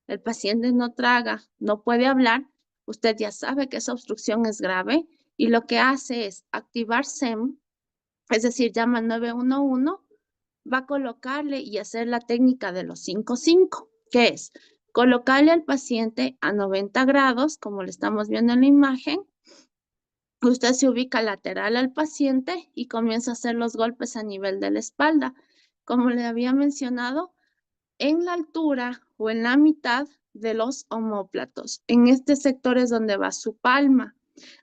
el paciente no traga, no puede hablar, usted ya sabe que esa obstrucción es grave y lo que hace es activar SEM, es decir, llama al 911, va a colocarle y hacer la técnica de los 5-5, que es colocarle al paciente a 90 grados, como le estamos viendo en la imagen. Usted se ubica lateral al paciente y comienza a hacer los golpes a nivel de la espalda. Como le había mencionado, en la altura o en la mitad de los omóplatos. En este sector es donde va su palma.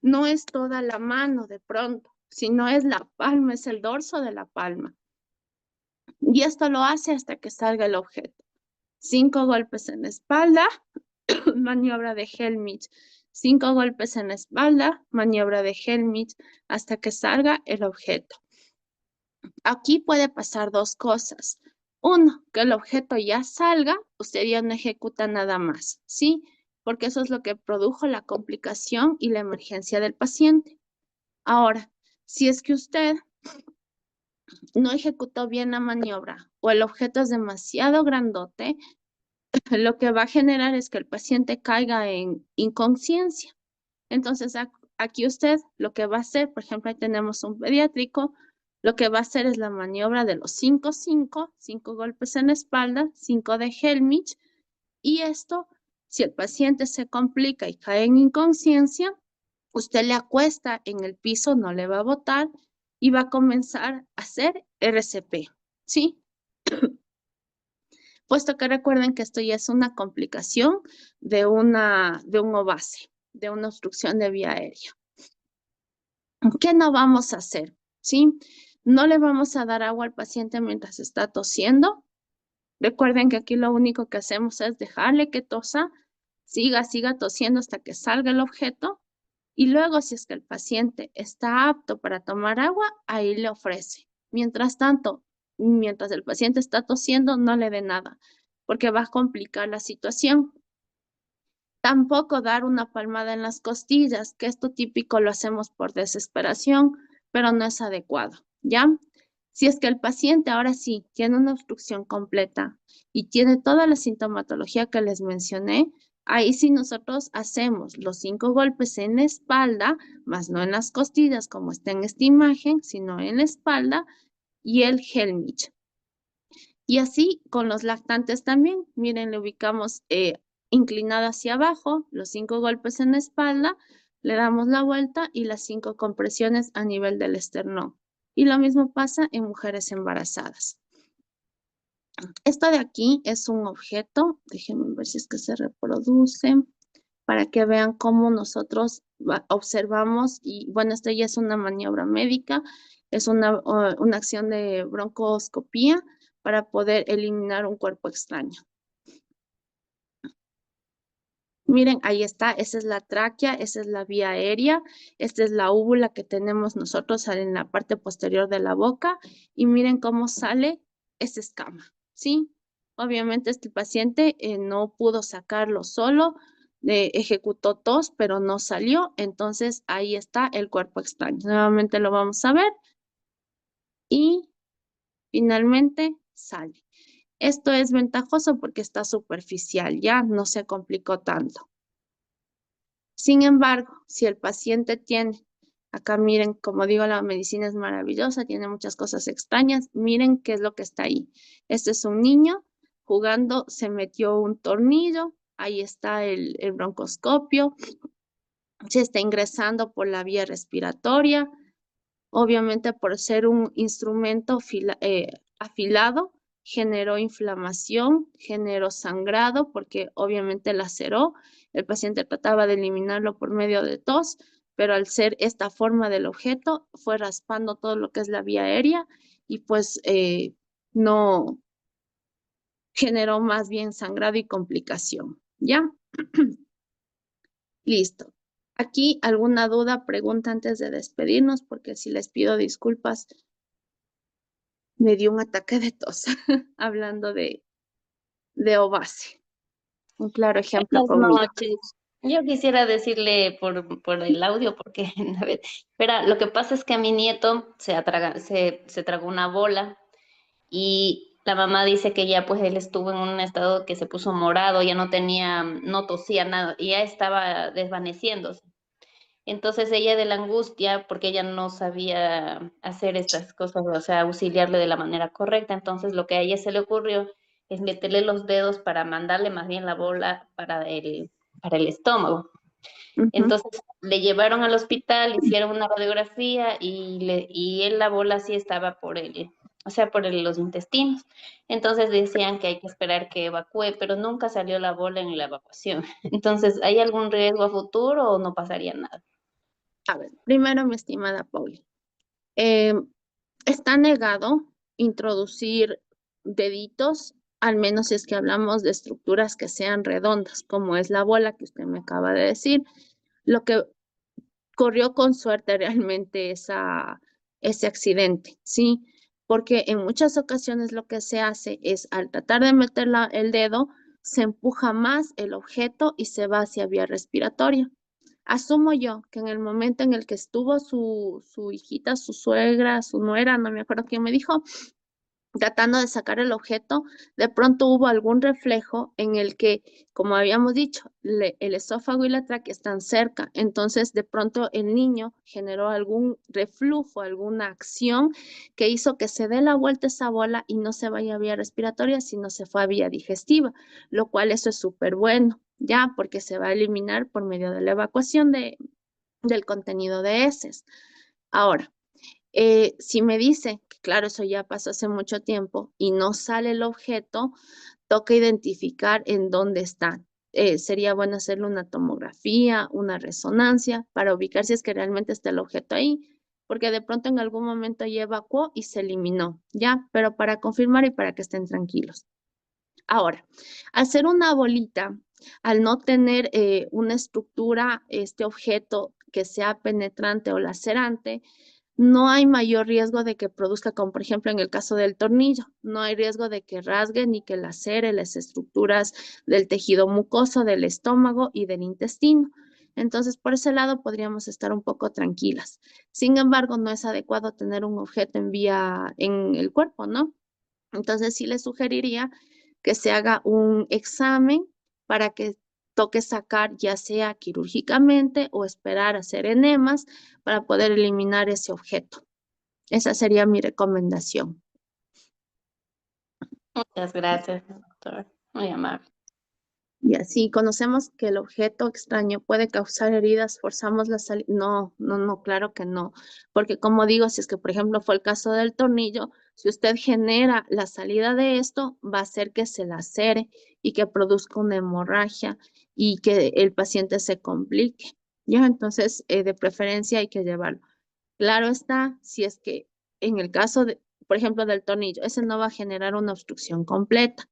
No es toda la mano de pronto, sino es la palma, es el dorso de la palma. Y esto lo hace hasta que salga el objeto. 5 golpes en la espalda, maniobra de Helmich. 5 golpes en la espalda, maniobra de Helmich, hasta que salga el objeto. Aquí puede pasar 2 cosas. Uno, que el objeto ya salga, usted ya no ejecuta nada más, ¿sí? Porque eso es lo que produjo la complicación y la emergencia del paciente. Ahora, si es que usted no ejecutó bien la maniobra o el objeto es demasiado grandote, lo que va a generar es que el paciente caiga en inconsciencia. Entonces, aquí usted lo que va a hacer, por ejemplo, ahí tenemos un pediátrico, lo que va a hacer es la maniobra de los 5-5, 5 golpes en la espalda, 5 de Helmich, y esto, si el paciente se complica y cae en inconsciencia, usted le acuesta en el piso, no le va a botar, y va a comenzar a hacer RCP, ¿sí? Puesto que recuerden que esto ya es una complicación de un OVACE, de una obstrucción de vía aérea. ¿Qué no vamos a hacer? ¿Sí? No le vamos a dar agua al paciente mientras está tosiendo. Recuerden que aquí lo único que hacemos es dejarle que tosa, siga tosiendo hasta que salga el objeto. Y luego, si es que el paciente está apto para tomar agua, ahí le ofrece. Mientras tanto, mientras el paciente está tosiendo, no le dé nada, porque va a complicar la situación. Tampoco dar una palmada en las costillas, que esto típico lo hacemos por desesperación, pero no es adecuado, ¿ya? Si es que el paciente ahora sí tiene una obstrucción completa y tiene toda la sintomatología que les mencioné, ahí sí nosotros hacemos los 5 golpes en la espalda, más no en las costillas como está en esta imagen, sino en la espalda y el Helmich. Y así con los lactantes también, miren, le ubicamos inclinado hacia abajo, los 5 golpes en la espalda, le damos la vuelta y las 5 compresiones a nivel del esternón. Y lo mismo pasa en mujeres embarazadas. Esto de aquí es un objeto, déjenme ver si es que se reproduce, para que vean cómo nosotros observamos, y bueno, esto ya es una maniobra médica, es una acción de broncoscopía para poder eliminar un cuerpo extraño. Miren, ahí está, esa es la tráquea, esa es la vía aérea, esta es la úvula que tenemos nosotros en la parte posterior de la boca, y miren cómo sale esa escama, ¿sí? Obviamente este paciente no pudo sacarlo solo, ejecutó tos, pero no salió, entonces ahí está el cuerpo extraño. Nuevamente lo vamos a ver, y finalmente sale. Esto es ventajoso porque está superficial, ya no se complicó tanto. Sin embargo, si el paciente tiene, acá miren, como digo, la medicina es maravillosa, tiene muchas cosas extrañas, miren qué es lo que está ahí. Este es un niño jugando, se metió un tornillo, ahí está el broncoscopio, se está ingresando por la vía respiratoria, obviamente por ser un instrumento afilado, generó inflamación, generó sangrado porque obviamente laceró. El paciente trataba de eliminarlo por medio de tos, pero al ser esta forma del objeto, fue raspando todo lo que es la vía aérea y pues no generó más bien sangrado y complicación, ¿ya? Listo. Aquí, ¿alguna duda, pregunta antes de despedirnos? Porque si les pido disculpas, me dio un ataque de tos hablando de OVACE. un claro ejemplo Buenas conmigo. noches. Yo quisiera decirle por el audio, porque a ver, espera, lo que pasa es que a mi nieto se tragó una bola y la mamá dice que ya pues él estuvo en un estado que se puso morado, ya no tenía, no tosía nada, y ya estaba desvaneciéndose. Entonces ella de la angustia, porque ella no sabía hacer estas cosas, o sea, auxiliarle de la manera correcta, entonces lo que a ella se le ocurrió es meterle los dedos para mandarle más bien la bola para el estómago. Ujú. Entonces le llevaron al hospital, hicieron una radiografía y él la bola sí estaba o sea, los intestinos. Entonces decían que hay que esperar que evacúe, pero nunca salió la bola en la evacuación. Entonces, ¿hay algún riesgo a futuro o no pasaría nada? A ver, primero, mi estimada Pauli, eh, está negado introducir deditos, al menos si es que hablamos de estructuras que sean redondas, como es la bola que usted me acaba de decir. Lo que corrió con suerte realmente ese accidente, ¿sí? Porque en muchas ocasiones lo que se hace es, al tratar de meter el dedo, se empuja más el objeto y se va hacia vía respiratoria. Asumo yo que en el momento en el que estuvo su hijita, su suegra, su nuera, no me acuerdo quién me dijo, tratando de sacar el objeto, de pronto hubo algún reflejo en el que, como habíamos dicho, el esófago y la tráquea están cerca. Entonces, de pronto el niño generó algún reflujo, alguna acción que hizo que se dé la vuelta esa bola y no se vaya a vía respiratoria, sino se fue a vía digestiva, lo cual eso es súper bueno, ya, porque se va a eliminar por medio de la evacuación del contenido de heces. Ahora, si me dice que, claro, eso ya pasó hace mucho tiempo y no sale el objeto, toca identificar en dónde está. Sería bueno hacerle una tomografía, una resonancia para ubicar si es que realmente está el objeto ahí, porque de pronto en algún momento ya evacuó y se eliminó, ¿ya? Pero para confirmar y para que estén tranquilos. Ahora, hacer una bolita, al no tener una estructura, este objeto que sea penetrante o lacerante, no hay mayor riesgo de que produzca, como por ejemplo en el caso del tornillo, no hay riesgo de que rasgue ni que lacere las estructuras del tejido mucoso, del estómago y del intestino. Entonces, por ese lado podríamos estar un poco tranquilas. Sin embargo, no es adecuado tener un objeto en el cuerpo, ¿no? Entonces, sí le sugeriría que se haga un examen para que toque sacar ya sea quirúrgicamente o esperar a hacer enemas para poder eliminar ese objeto. Esa sería mi recomendación. Muchas gracias, doctor. Muy amable. Y así conocemos que el objeto extraño puede causar heridas, forzamos la salida. No, no, no, claro que no. Porque como digo, si es que por ejemplo fue el caso del tornillo, si usted genera la salida de esto, va a hacer que se lacere y que produzca una hemorragia y que el paciente se complique. Ya, entonces de preferencia hay que llevarlo. Claro está, si es que en el caso de, por ejemplo, del tornillo, ese no va a generar una obstrucción completa.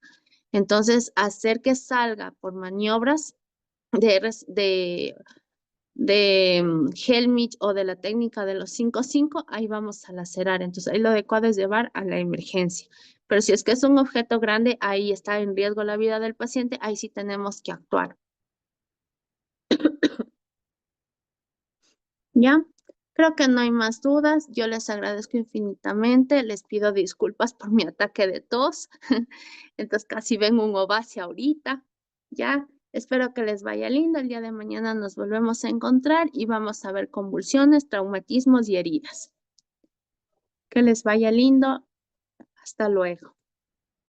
Entonces, hacer que salga por maniobras de Helmich o de la técnica de los 5-5, ahí vamos a lacerar. Entonces, ahí lo adecuado es llevar a la emergencia. Pero si es que es un objeto grande, ahí está en riesgo la vida del paciente, ahí sí tenemos que actuar. ¿Ya? Creo que no hay más dudas. Yo les agradezco infinitamente. Les pido disculpas por mi ataque de tos. Entonces casi ven un ovacio ahorita. ¿Ya? Espero que les vaya lindo. El día de mañana nos volvemos a encontrar y vamos a ver convulsiones, traumatismos y heridas. Que les vaya lindo. Hasta luego.